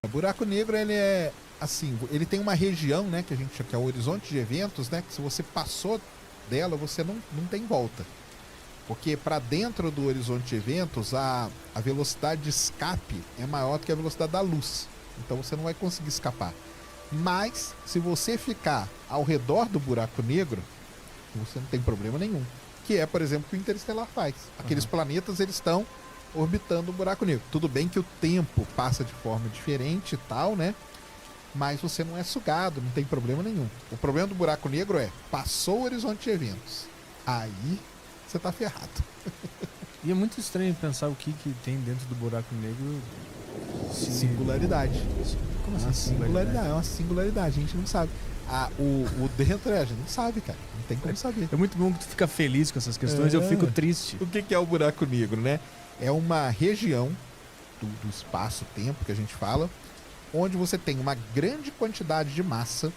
O buraco negro, ele é assim, ele tem uma região, né, que a gente que é o horizonte de eventos, né, que se você passou dela, você não tem volta. Porque para dentro do horizonte de eventos, a velocidade de escape é maior do que a velocidade da luz. Então você não vai conseguir escapar. Mas, se você ficar ao redor do buraco negro, você não tem problema nenhum. Que é, por exemplo, o que o Interestelar faz. Aqueles planetas, eles estão orbitando o buraco negro. Tudo bem que o tempo passa de forma diferente e tal, né? Mas você não é sugado, não tem problema nenhum. O problema do buraco negro é, passou o horizonte de eventos. Aí, você tá ferrado. E é muito estranho pensar o que tem dentro do buraco negro. Singularidade. Como assim, Singularidade? É uma singularidade, a gente não sabe. O dentro, a gente não sabe, cara. Não tem como saber. É muito bom que tu fica feliz com essas questões, eu fico triste. O que é o buraco negro, né? É uma região do espaço-tempo que a gente fala, onde você tem uma grande quantidade de massa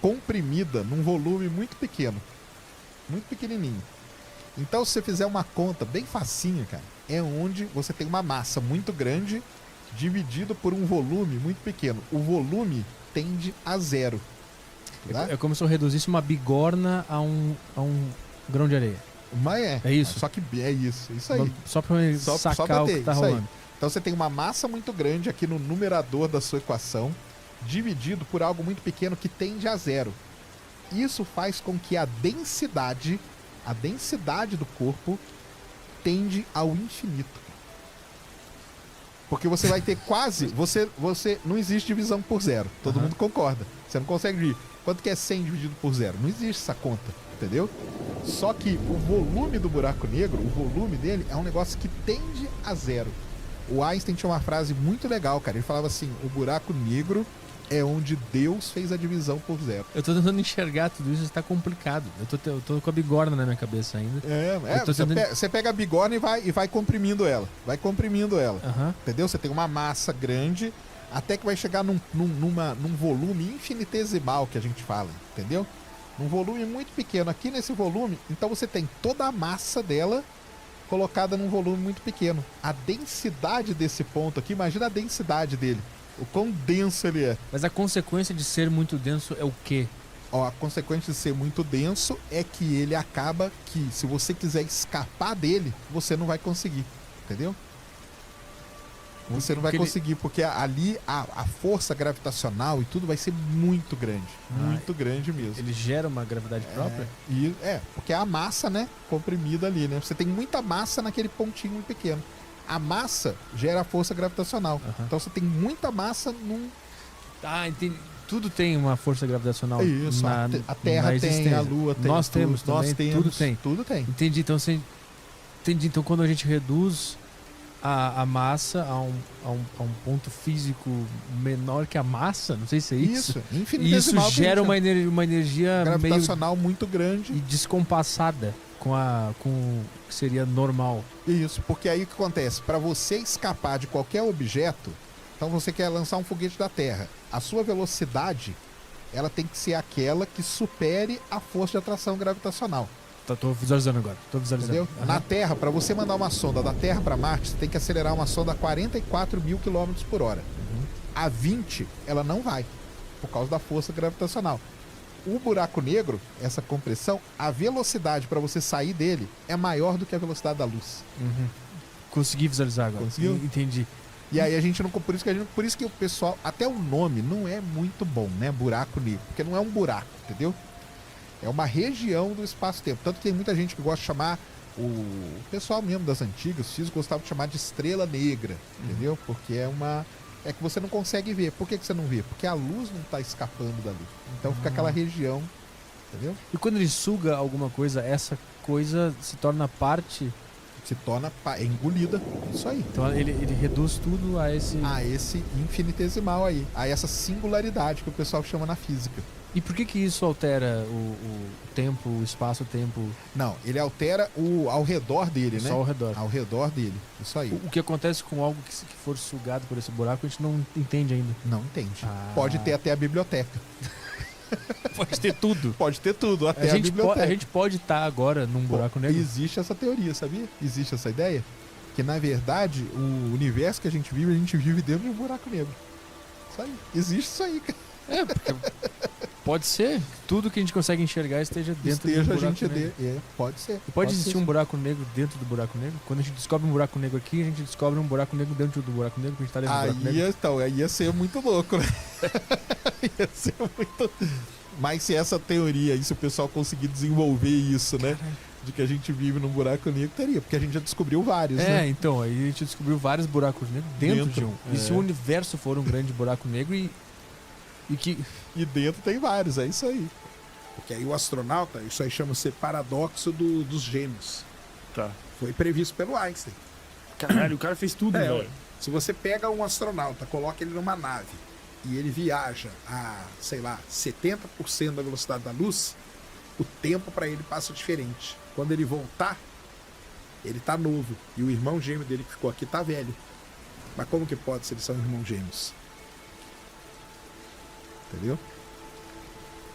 comprimida num volume muito pequeno. Muito pequenininho. Então, se você fizer uma conta bem facinha, cara, é onde você tem uma massa muito grande dividido por um volume muito pequeno. O volume tende a zero. Tá? É como se eu reduzisse uma bigorna a um grão de areia. Mas É isso? Só que é isso aí. Só pra sacar o que tá rolando. Então você tem uma massa muito grande aqui no numerador da sua equação, dividido por algo muito pequeno que tende a zero. Isso faz com que a densidade do corpo tende ao infinito. Porque você vai ter quase... Você não existe divisão por zero. Todo mundo concorda. Você não consegue dividir. Quanto que é 100 dividido por zero? Não existe essa conta. Entendeu? Só que o volume do buraco negro, o volume dele é um negócio que tende a zero. O Einstein tinha uma frase muito legal, cara. Ele falava assim, o buraco negro é onde Deus fez a divisão por zero. Eu tô tentando enxergar tudo isso, está complicado. Eu tô com a bigorna na minha cabeça ainda. Você pega a bigorna e vai comprimindo ela. Vai comprimindo ela. Entendeu? Você tem uma massa grande, até que vai chegar num volume infinitesimal que a gente fala. Entendeu? Num volume muito pequeno. Aqui nesse volume, então você tem toda a massa dela colocada num volume muito pequeno. A densidade desse ponto aqui, imagina a densidade dele. O quão denso ele é. Mas a consequência de ser muito denso é o quê? A consequência de ser muito denso é que ele acaba que, se você quiser escapar dele, você não vai conseguir. Entendeu? Você não vai conseguir, porque ali a força gravitacional e tudo vai ser muito grande. Muito grande mesmo. Ele gera uma gravidade própria? Porque é a massa, né? Comprimida ali, né? Você tem muita massa naquele pontinho muito pequeno. A massa gera a força gravitacional. Então você tem muita massa num... Ah, entendi. Tudo tem uma força gravitacional. Isso, a Terra tem, a Lua tem. Nós temos também, tudo tem. Tudo tem. Entendi. Então quando a gente reduz a massa a um ponto físico menor que a massa, não sei se é isso. Isso gera uma energia gravitacional muito grande e descompassada com o que seria normal. Isso, porque aí o que acontece? Para você escapar de qualquer objeto, então você quer lançar um foguete da Terra, a sua velocidade ela tem que ser aquela que supere a força de atração gravitacional. Tô visualizando agora. Entendeu? Na Terra, para você mandar uma sonda da Terra para Marte, você tem que acelerar uma sonda a 44 mil km por hora. A 20, ela não vai, por causa da força gravitacional. O buraco negro, essa compressão, a velocidade para você sair dele é maior do que a velocidade da luz. Consegui visualizar agora. Conseguiu? Entendi. E aí a gente não... Por isso que o pessoal... Até o nome não é muito bom, né? Buraco negro. Porque não é um buraco, entendeu? É uma região do espaço-tempo. Tanto que tem muita gente que gosta de chamar... O pessoal mesmo das antigas, os físicos gostavam de chamar de estrela negra. Entendeu? Porque é uma... É que você não consegue ver. Por que você não vê? Porque a luz não está escapando dali. Então fica aquela região... Entendeu? E quando ele suga alguma coisa, essa coisa se torna parte... É engolida. Isso aí. Então ele reduz tudo a esse... A esse infinitesimal aí. A essa singularidade que o pessoal chama na física. E por que isso altera o tempo, o espaço-tempo? Não, ele altera ao redor dele, né? Só ao redor. Ao redor dele. Isso aí. O que acontece com algo que for sugado por esse buraco, a gente não entende ainda. Não entende. Pode ter até a biblioteca. Pode ter tudo. Pode ter tudo, até a biblioteca. A gente pode estar agora num buraco negro? Existe essa teoria, sabia? Existe essa ideia. Que, na verdade, o universo que a gente vive dentro de um buraco negro. Isso aí. Existe isso aí, cara. Porque pode ser que tudo que a gente consegue enxergar esteja dentro do buraco negro. Pode ser. E pode existir um buraco negro dentro do buraco negro? Quando a gente descobre um buraco negro aqui, a gente descobre um buraco negro dentro do buraco negro, que a gente tá dentro do buraco negro. Então, aí ia ser muito louco, né? Ia ser muito... Mas se essa teoria, e se o pessoal conseguir desenvolver isso, né? De que a gente vive num buraco negro, teria. Porque a gente já descobriu vários, né? Então, aí a gente descobriu vários buracos negros dentro de um. E se o universo for um grande buraco negro e dentro tem vários, é isso aí. Porque aí o astronauta, isso aí chama-se paradoxo dos gêmeos. Tá. Foi previsto pelo Einstein. Caralho, o cara fez tudo, velho. Se você pega um astronauta, coloca ele numa nave e ele viaja a, sei lá, 70% da velocidade da luz, o tempo para ele passa diferente. Quando ele voltar, ele tá novo. E o irmão gêmeo dele que ficou aqui tá velho. Mas como que pode se eles são irmãos gêmeos? Entendeu?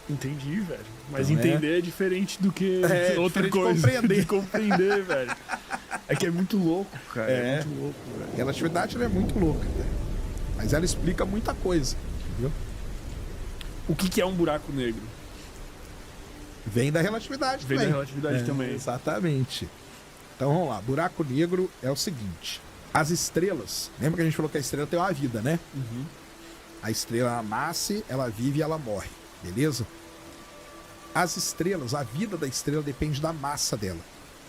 Entendi, velho. Mas então, entender é diferente do que outra coisa. Compreender. De compreender, velho. É que é muito louco, cara. É muito louco, velho. A relatividade ela é muito louca, velho. Mas ela explica muita coisa, entendeu? O que é um buraco negro? Vem da relatividade também. Vem da relatividade também. Exatamente. Então vamos lá. Buraco negro é o seguinte. As estrelas... Lembra que a gente falou que a estrela tem uma vida, né? Uhum. A estrela nasce, ela vive e ela morre. Beleza? As estrelas, a vida da estrela depende da massa dela.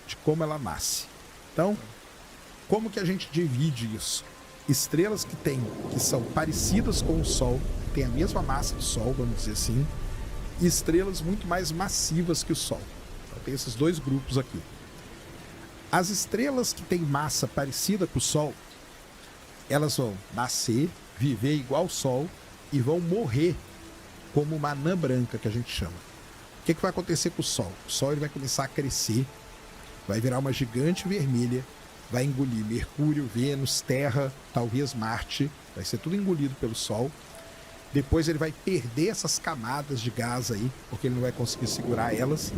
De como ela nasce. Então, como que a gente divide isso? Estrelas que são parecidas com o Sol, têm a mesma massa do Sol, vamos dizer assim, e estrelas muito mais massivas que o Sol. Então, tem esses dois grupos aqui. As estrelas que têm massa parecida com o Sol, elas vão nascer, viver igual o Sol e vão morrer como uma anã branca, que a gente chama. O que vai acontecer com o Sol? O Sol ele vai começar a crescer, vai virar uma gigante vermelha, vai engolir Mercúrio, Vênus, Terra, talvez Marte, vai ser tudo engolido pelo Sol. Depois ele vai perder essas camadas de gás aí, porque ele não vai conseguir segurar elas,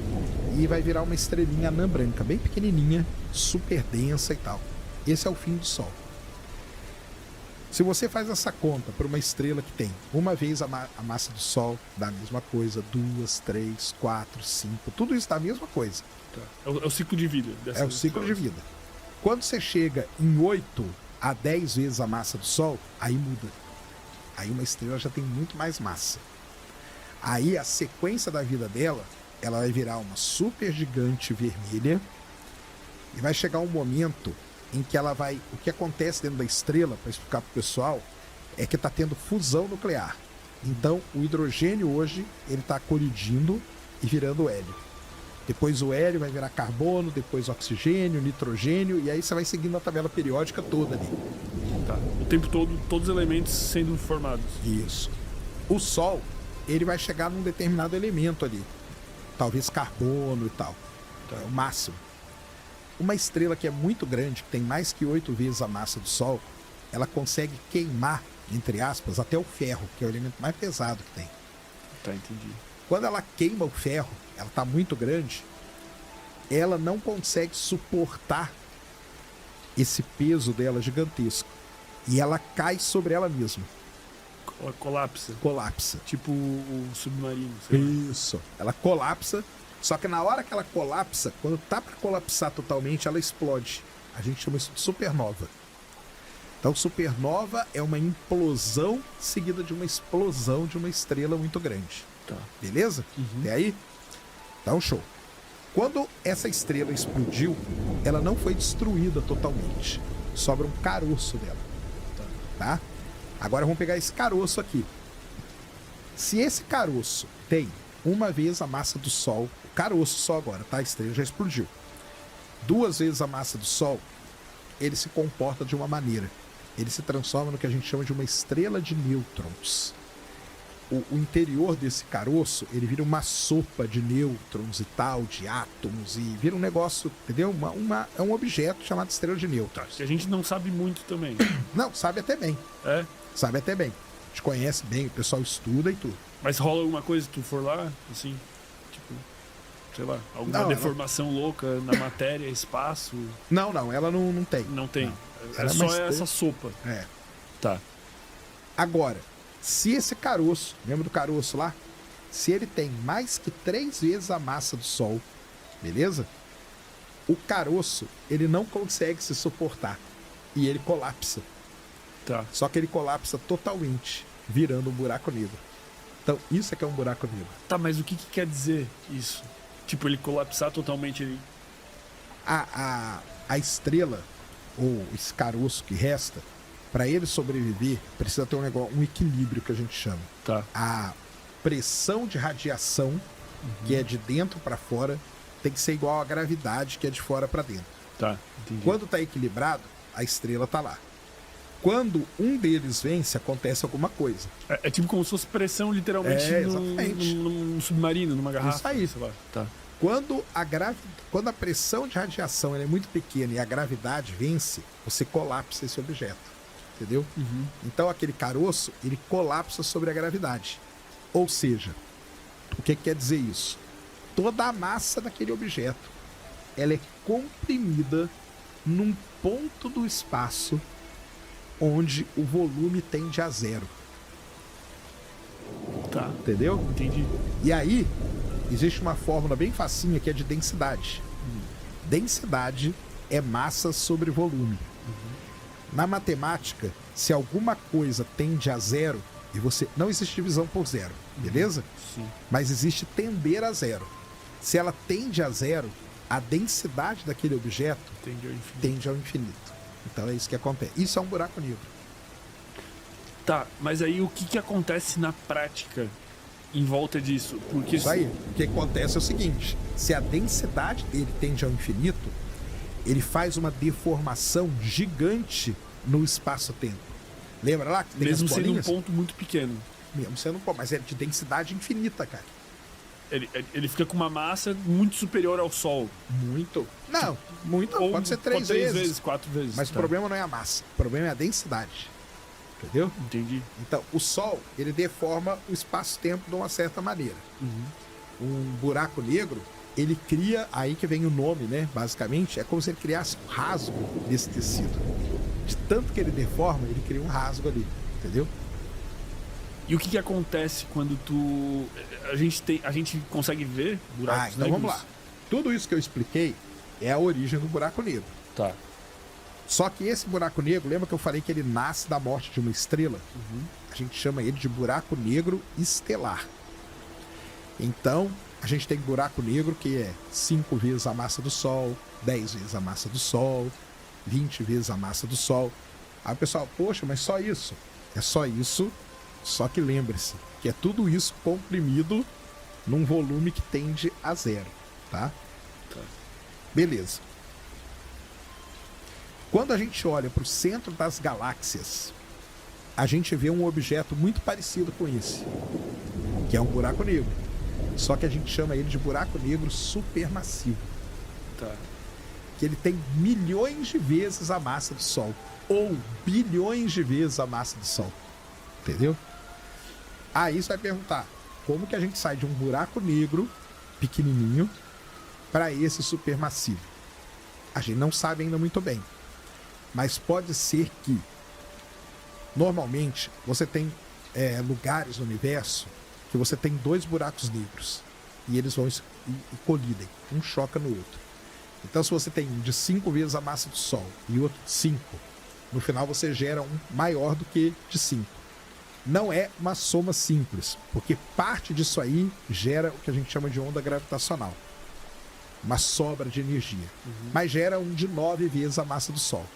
e vai virar uma estrelinha anã branca, bem pequenininha, super densa e tal. Esse é o fim do Sol. Se você faz essa conta para uma estrela que tem uma vez a massa do Sol, dá a mesma coisa, 2, 3, 4, 5, tudo isso dá a mesma coisa. Tá. É o ciclo de vida. É o ciclo de vida. Quando você chega em 8 a 10 vezes a massa do Sol, aí muda. Aí uma estrela já tem muito mais massa. Aí a sequência da vida dela, ela vai virar uma super gigante vermelha e vai chegar um momento em que ela vai... O que acontece dentro da estrela, para explicar para o pessoal, é que está tendo fusão nuclear. Então o hidrogênio hoje ele está colidindo e virando hélio. Depois o hélio vai virar carbono, depois oxigênio, nitrogênio, e aí você vai seguindo a tabela periódica toda ali. Tá. O tempo todo, todos os elementos sendo formados. Isso. O Sol, ele vai chegar num determinado elemento ali. Talvez carbono e tal. Tá. É o máximo. Uma estrela que é muito grande, que tem mais que 8 vezes a massa do Sol, ela consegue queimar, entre aspas, até o ferro, que é o elemento mais pesado que tem. Tá, entendi. Quando ela queima o ferro, ela está muito grande, ela não consegue suportar esse peso dela gigantesco. E ela cai sobre ela mesma. Colapsa. Colapsa. Tipo o submarino. Isso. Ela colapsa, só que na hora que ela colapsa, quando tá para colapsar totalmente, ela explode. A gente chama isso de supernova. Então, supernova é uma implosão seguida de uma explosão de uma estrela muito grande. Tá. Beleza? Até aí? Então, show. Quando essa estrela explodiu, ela não foi destruída totalmente. Sobra um caroço dela. Tá? Agora vamos pegar esse caroço aqui. Se esse caroço tem uma vez a massa do Sol, o caroço só agora, tá? A estrela já explodiu. 2 vezes a massa do Sol, ele se comporta de uma maneira. Ele se transforma no que a gente chama de uma estrela de nêutrons. O interior desse caroço, ele vira uma sopa de nêutrons e tal, de átomos, e vira um negócio, entendeu? É um objeto chamado estrela de nêutrons. Que a gente não sabe muito também. Não, sabe até bem. É? Sabe até bem. A gente conhece bem, o pessoal estuda e tudo. Mas rola alguma coisa se tu for lá, assim? Tipo, sei lá, alguma deformação louca na matéria, espaço? Não, ela não tem. Não tem. Não. É só essa sopa. É. Tá. Agora, Se esse caroço, lembra do caroço lá? Se ele tem mais que 3 vezes a massa do Sol, beleza? O caroço, ele não consegue se suportar e ele colapsa. Tá. Só que ele colapsa totalmente, virando um buraco negro. Então, isso é que é um buraco negro. Tá, mas o que quer dizer isso? Tipo, ele colapsar totalmente ali? A estrela, ou esse caroço que resta, para ele sobreviver, precisa ter um equilíbrio que a gente chama. Tá. A pressão de radiação, que é de dentro para fora, tem que ser igual à gravidade, que é de fora para dentro. Tá, entendi. Quando tá equilibrado, a estrela tá lá. Quando um deles vence, acontece alguma coisa. É tipo como se fosse pressão, literalmente, num submarino, numa garrafa. Isso aí. Sei lá. Tá. Quando a pressão de radiação ela é muito pequena e a gravidade vence, você colapsa esse objeto. Entendeu? Uhum. Então aquele caroço, ele colapsa sobre a gravidade. Ou seja, o que quer dizer isso? Toda a massa daquele objeto, ela é comprimida num ponto do espaço onde o volume tende a zero. Tá. Entendeu? Entendi. E aí, existe uma fórmula bem facinha que é de densidade. Densidade é massa sobre volume. Na matemática, se alguma coisa tende a zero, e você não existe divisão por zero, beleza? Sim. Mas existe tender a zero. Se ela tende a zero, a densidade daquele objeto tende ao infinito. Então é isso que acontece. Isso é um buraco negro. Tá, mas aí o que acontece na prática em volta disso? Porque Isso aí. O que acontece é o seguinte: se a densidade dele tende ao infinito, ele faz uma deformação gigante no espaço-tempo. Lembra lá que tem mesmo as sendo um bolinhas? ponto muito pequeno. Mesmo sendo um ponto, mas é de densidade infinita, cara. Ele fica com uma massa muito superior ao Sol. Muito. Não, muito. Ou Pode ser 3 vezes. 4 vezes. Mas tá. o problema não é a massa. O problema é a densidade. Entendeu? Entendi. Então, o Sol, ele deforma o espaço-tempo de uma certa maneira. Um buraco negro, ele cria, aí que vem o nome, né? Basicamente, é como se ele criasse um rasgo desse tecido. De tanto que ele deforma, ele cria um rasgo ali. Entendeu? E o que acontece quando a gente consegue ver buracos então negros? vamos lá. Tudo isso que eu expliquei é a origem do buraco negro. Tá. Só que esse buraco negro, lembra que eu falei que ele nasce da morte de uma estrela? A gente chama ele de buraco negro estelar. Então, a gente tem buraco negro que é 5 vezes a massa do Sol, 10 vezes a massa do Sol, 20 vezes a massa do Sol. Aí o pessoal, poxa, mas só isso? É só isso, só que lembre-se que é tudo isso comprimido num volume que tende a zero, tá? Beleza. Quando a gente olha para o centro das galáxias, a gente vê um objeto muito parecido com esse, que é um buraco negro. Só que a gente chama ele de buraco negro supermassivo. Tá. Que ele tem milhões de vezes a massa do Sol. Ou bilhões de vezes a massa do Sol. Entendeu? Aí você vai perguntar, como que a gente sai de um buraco negro pequenininho para esse supermassivo? A gente não sabe ainda muito bem. Mas pode ser que, normalmente, você tem lugares no universo que você tem 2 buracos negros. E eles vão e colidem. Um choca no outro. Então, se você tem um de 5 vezes a massa do Sol e outro de 5, no final você gera um maior do que de 5. Não é uma soma simples, porque parte disso aí gera o que a gente chama de onda gravitacional. Uma sobra de energia. Mas gera um de 9 vezes a massa do Sol.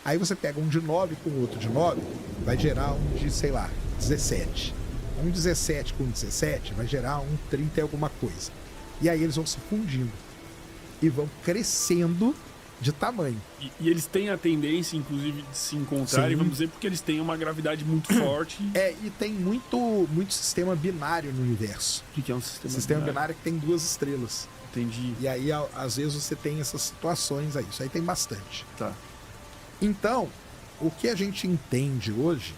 Aí você pega um de 9 com outro de 9, vai gerar um de, sei lá, 17. Um 17 com 17 vai gerar um 30 e alguma coisa. E aí eles vão se fundindo. E vão crescendo de tamanho. E eles têm a tendência, inclusive, de se encontrarem, vamos dizer, porque eles têm uma gravidade muito forte. E tem muito sistema binário no universo. O que é um sistema Sistema binário que tem 2 estrelas. Entendi. E aí, às vezes, você tem essas situações aí. Isso aí tem bastante. Tá. Então, o que a gente entende hoje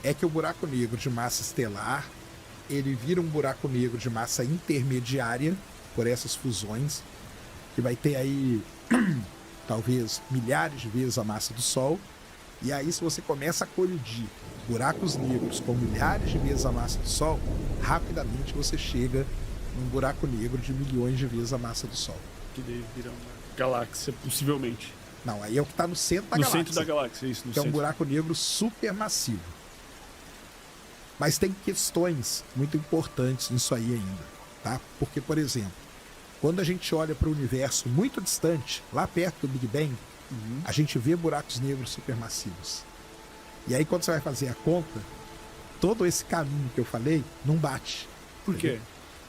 é que o buraco negro de massa estelar, ele vira um buraco negro de massa intermediária por essas fusões, que vai ter aí talvez milhares de vezes a massa do Sol, E aí, se você começa a colidir buracos negros com milhares de vezes a massa do Sol, rapidamente você chega num buraco negro de milhões de vezes a massa do Sol. Que daí vira uma galáxia, possivelmente. Não, aí é o que está no centro da no galáxia. No centro da galáxia, isso. Que é um buraco negro supermassivo. Mas tem questões muito importantes nisso aí ainda, tá? Porque, por exemplo, quando a gente olha para o universo muito distante, lá perto do Big Bang, a gente vê buracos negros supermassivos. E aí, quando você vai fazer a conta, todo esse caminho que eu falei não bate. Por quê?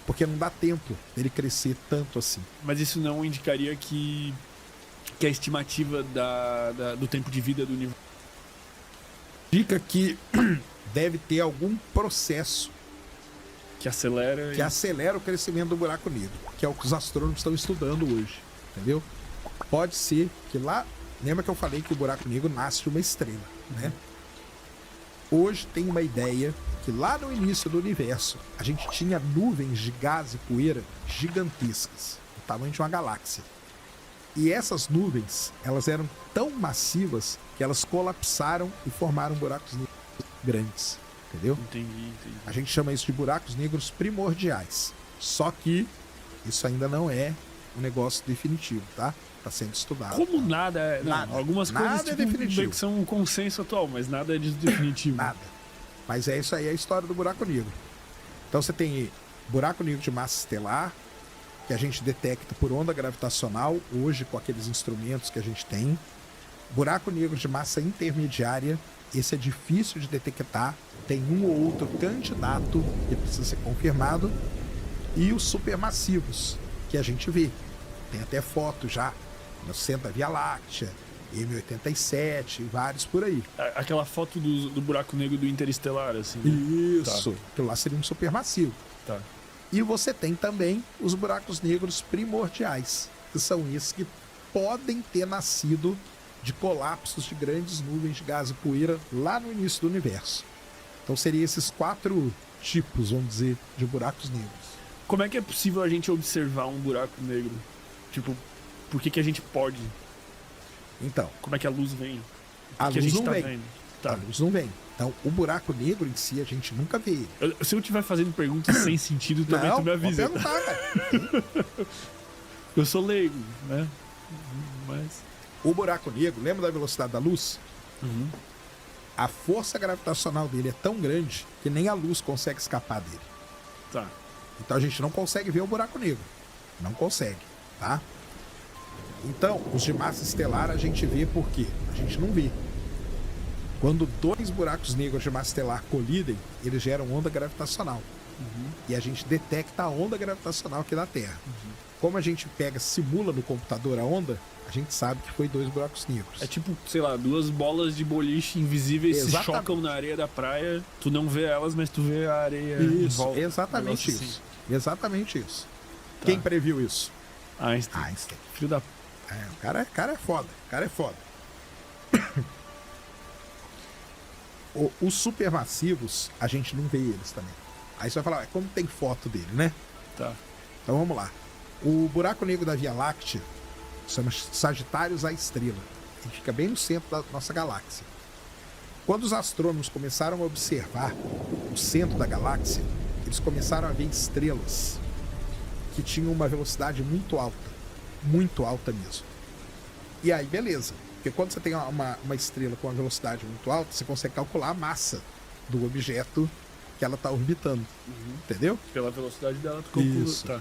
Porque não dá tempo dele crescer tanto assim. Mas isso não indicaria que a estimativa do tempo de vida do universo... Indica que deve ter algum processo que acelera o crescimento do buraco negro, que é o que os astrônomos estão estudando hoje, entendeu? Pode ser que lá... Lembra que eu falei que o buraco negro nasce de uma estrela, né? Hoje tem uma ideia que lá no início do universo a gente tinha nuvens de gás e poeira gigantescas, do tamanho de uma galáxia. E essas nuvens, elas eram tão massivas que elas colapsaram e formaram buracos negros grandes, entendeu? Entendi. A gente chama isso de buracos negros primordiais. Só que isso ainda não é um negócio definitivo, tá? Tá sendo estudado. Como nada é... Não, algumas coisas é definitivo. Que são um consenso atual, mas nada é definitivo. Nada. Mas é isso aí, a história do buraco negro. Então você tem buraco negro de massa estelar, que a gente detecta por onda gravitacional, hoje com aqueles instrumentos que a gente tem. Buraco negro de massa intermediária, esse é difícil de detectar, tem um ou outro candidato que precisa ser confirmado. E os supermassivos, que a gente vê. Tem até foto já no centro da Via Láctea, M87 e vários por aí. Aquela foto do buraco negro do Interestelar, assim. Isso, tá. Aquilo lá seria um supermassivo. Tá. E você tem também os buracos negros primordiais, que são esses que podem ter nascido de colapsos de grandes nuvens de gás e poeira lá no início do universo. Então seriam esses 4 tipos, vamos dizer, de buracos negros. Como é que é possível a gente observar um buraco negro? Tipo, por que a gente pode? Então, como é que a luz vem? A luz não vem. Vendo? Tá. A luz não vem. Então, o buraco negro em si, a gente nunca vê ele. Se eu estiver fazendo perguntas sem sentido, também tu me avisa. Pode perguntar, cara. Eu sou leigo, né? Mas... O buraco negro, lembra da velocidade da luz? A força gravitacional dele é tão grande que nem a luz consegue escapar dele. Tá. Então a gente não consegue ver o buraco negro. Não consegue, tá? Então, os de massa estelar a gente vê por quê? A gente não vê. Quando 2 buracos negros de massa estelar colidem, eles geram onda gravitacional. E a gente detecta a onda gravitacional aqui da Terra. Como a gente simula no computador a onda, a gente sabe que foi 2 buracos negros. É tipo, sei lá, 2 bolas de boliche invisíveis se chocam na areia da praia. Tu não vê elas, mas tu vê a areia em volta. Exatamente isso. Assim. Exatamente isso. Tá. Quem previu isso? Einstein. Filho da... O cara é foda. O cara é foda. Os supermassivos, a gente não vê eles também. Aí você vai falar, como tem foto dele, né? Tá. Então vamos lá. O buraco negro da Via Láctea chama Sagitários A Estrela. Ele fica bem no centro da nossa galáxia. Quando os astrônomos começaram a observar o centro da galáxia, eles começaram a ver estrelas que tinham uma velocidade muito alta mesmo. E aí, beleza. Porque quando você tem uma estrela com uma velocidade muito alta, você consegue calcular a massa do objeto que ela está orbitando. Entendeu? Pela velocidade dela, tu calcula. Isso. Tá.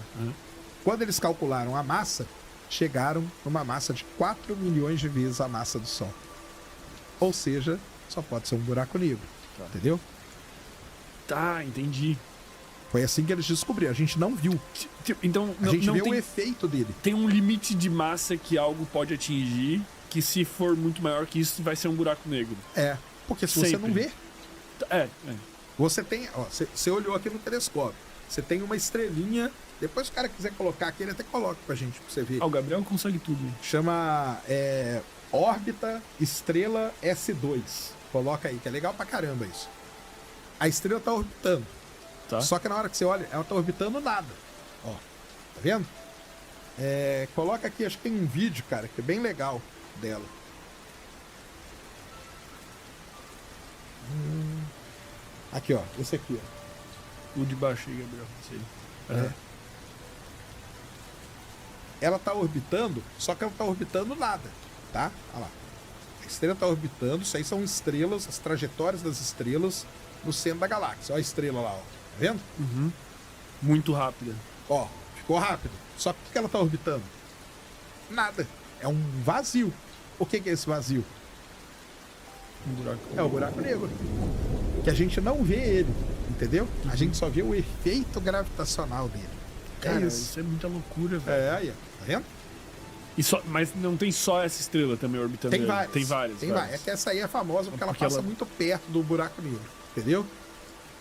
Quando eles calcularam a massa, chegaram numa massa de 4 milhões de vezes a massa do Sol. Ou seja, só pode ser um buraco negro. Tá. Entendeu? Tá, entendi. Foi assim que eles descobriram. A gente não viu. Então, a gente não vê tem, o efeito dele. Tem um limite de massa que algo pode atingir, que se for muito maior que isso, vai ser um buraco negro. É, porque se você não vê... Você tem... Você olhou aqui no telescópio. Você tem uma estrelinha... Depois se o cara quiser colocar aqui, ele até coloca pra gente, pra você ver. O Gabriel consegue tudo. Chama órbita estrela S2. Coloca aí, que é legal pra caramba isso. A estrela tá orbitando. Tá. Só que na hora que você olha, ela tá orbitando nada. Ó, tá vendo? Coloca aqui, acho que tem um vídeo, cara, que é bem legal dela. Aqui, ó. Esse aqui, ó. O de baixo aí, Gabriel. É. Ela tá orbitando, só que ela tá orbitando nada, tá? Olha lá. A estrela tá orbitando, isso aí são estrelas, as trajetórias das estrelas no centro da galáxia. Olha a estrela lá, ó. Tá vendo? Uhum. Muito rápida. Ó, ficou rápido. Só que o que ela tá orbitando? Nada. É um vazio. O que é esse vazio? Um buraco. É o buraco negro. Que a gente não vê ele, entendeu? A gente só vê o efeito gravitacional dele. Cara, isso é muita loucura, velho. É, aí, ó. Tá vendo? Mas não tem só essa estrela também orbitando. Tem várias. Tem várias. É que essa aí é famosa porque ela passa muito perto do buraco negro, entendeu?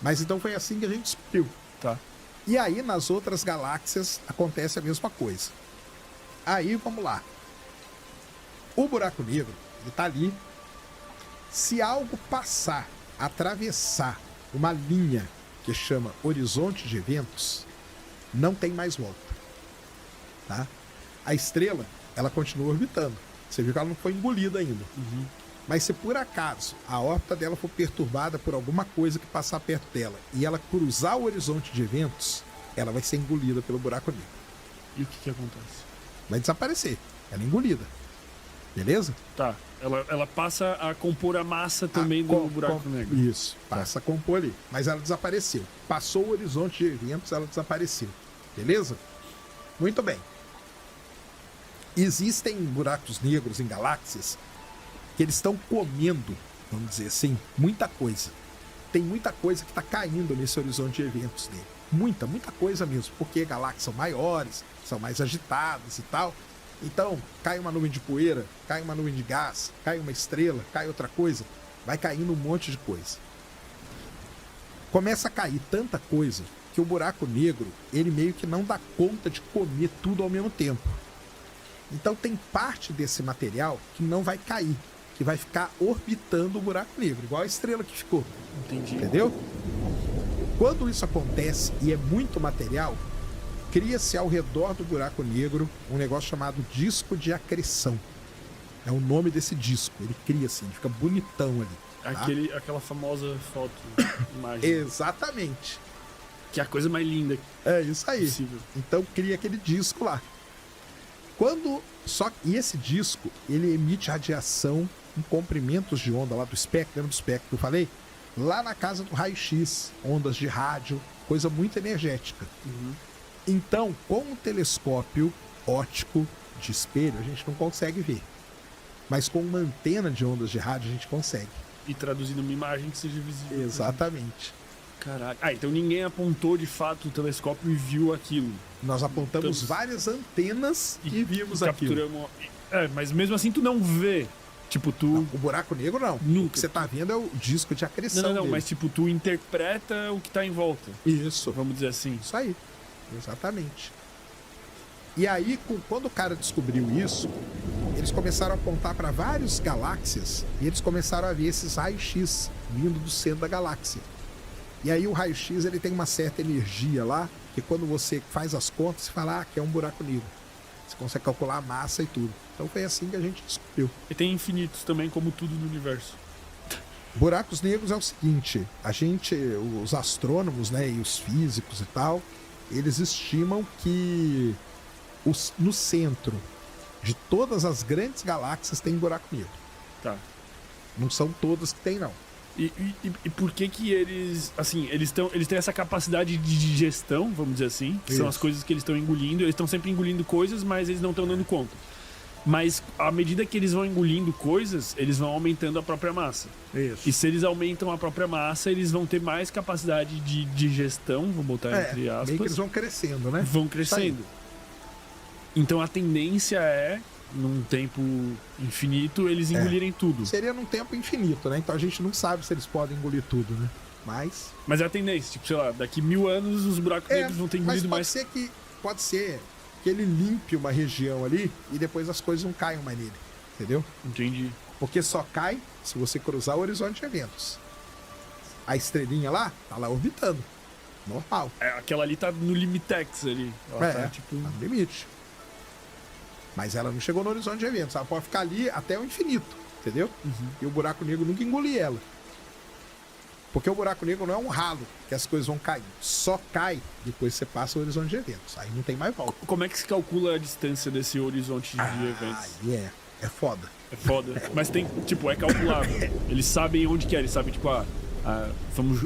Mas então foi assim que a gente descobriu. Tá. E aí nas outras galáxias acontece a mesma coisa. Aí vamos lá. O buraco negro, ele tá ali. Se algo passar, atravessar uma linha que chama horizonte de eventos, não tem mais volta. Tá? A estrela, ela continua orbitando. Você viu que ela não foi engolida ainda. Uhum. Mas se por acaso a órbita dela for perturbada por alguma coisa que passar perto dela e ela cruzar o horizonte de eventos, ela vai ser engolida pelo buraco negro. E o que acontece? Vai desaparecer. Ela é engolida. Beleza? Tá. Ela passa a compor a massa também do buraco negro. Isso. Passa a compor ali. Mas ela desapareceu. Passou o horizonte de eventos, ela desapareceu. Beleza? Muito bem. Existem buracos negros em galáxias que eles estão comendo, vamos dizer assim, muita coisa. Tem muita coisa que está caindo nesse horizonte de eventos dele. Muita coisa mesmo. Porque galáxias são maiores, são mais agitadas e tal. Então, cai uma nuvem de poeira, cai uma nuvem de gás, cai uma estrela, cai outra coisa. Vai caindo um monte de coisa. Começa a cair tanta coisa que o buraco negro, ele meio que não dá conta de comer tudo ao mesmo tempo. Então tem parte desse material que não vai cair, que vai ficar orbitando o buraco negro, igual a estrela que ficou. Entendi. Entendeu? Quando isso acontece e é muito material, cria-se ao redor do buraco negro um negócio chamado disco de acreção. É o nome desse disco. Ele cria assim, ele fica bonitão ali. Tá? Aquela famosa foto, imagem. Exatamente. Que é a coisa mais linda É isso aí. possível. Então cria aquele disco lá. E esse disco, ele emite radiação em comprimentos de onda lá do espectro, lembra do espectro que eu falei? Lá na casa do raio-x, ondas de rádio, coisa muito energética. Uhum. Então, com um telescópio óptico de espelho, a gente não consegue ver. Mas com uma antena de ondas de rádio, a gente consegue. E traduzindo uma imagem que seja visível. Exatamente. Caralho. Então ninguém apontou de fato o telescópio e viu aquilo. Nós apontamos várias antenas e vimos aquilo. Mas mesmo assim tu não vê. Tipo, tu... Não, o buraco negro não. Nunca. O que você tá vendo é o disco de acreção Não, dele. mas tipo, tu interpreta o que tá em volta. Isso. Vamos dizer assim. Isso aí. Exatamente. E aí, quando o cara descobriu isso, eles começaram a apontar para várias galáxias e eles começaram a ver esses raios-x vindo do centro da galáxia. E aí o raio-x ele tem uma certa energia lá, que quando você faz as contas, você fala que é um buraco negro. Você consegue calcular a massa e tudo. Então foi assim que a gente descobriu. E tem infinitos também, como tudo no universo. Buracos negros é o seguinte, os astrônomos, né, e os físicos e tal, eles estimam que no centro de todas as grandes galáxias tem buraco negro. Tá. Não são todas que tem, não. E por que eles, assim, eles têm essa capacidade de digestão, vamos dizer assim, que são as coisas que eles estão engolindo, eles estão sempre engolindo coisas, mas eles não estão dando conta. Mas à medida que eles vão engolindo coisas, eles vão aumentando a própria massa. Isso. E se eles aumentam a própria massa, eles vão ter mais capacidade de digestão, vou botar entre aspas. Meio que eles vão crescendo, né? Vão crescendo. Então a tendência é, num tempo infinito, eles engolirem tudo. Seria num tempo infinito, né? Então a gente não sabe se eles podem engolir tudo, né? Mas é a tendência, tipo, sei lá, daqui 1000 anos os buracos negros vão ter engolido mais. Pode ser que ele limpe uma região ali e depois as coisas não caiam mais nele. Entendeu? Entendi. Porque só cai se você cruzar o horizonte de eventos. A estrelinha lá, tá lá orbitando. Normal. Aquela ali tá no limitex ali. Ela tá, tipo... tá no limite. Mas ela não chegou no horizonte de eventos. Ela pode ficar ali até o infinito. Entendeu? Uhum. E o buraco negro nunca engolir ela. Porque o buraco negro não é um ralo que as coisas vão cair. Só cai depois que você passa o horizonte de eventos. Aí não tem mais volta. Como é que se calcula a distância desse horizonte de eventos? É foda. É foda. Mas tem, tipo, é calculável. Eles sabem onde que é. Eles sabem, tipo, vamos...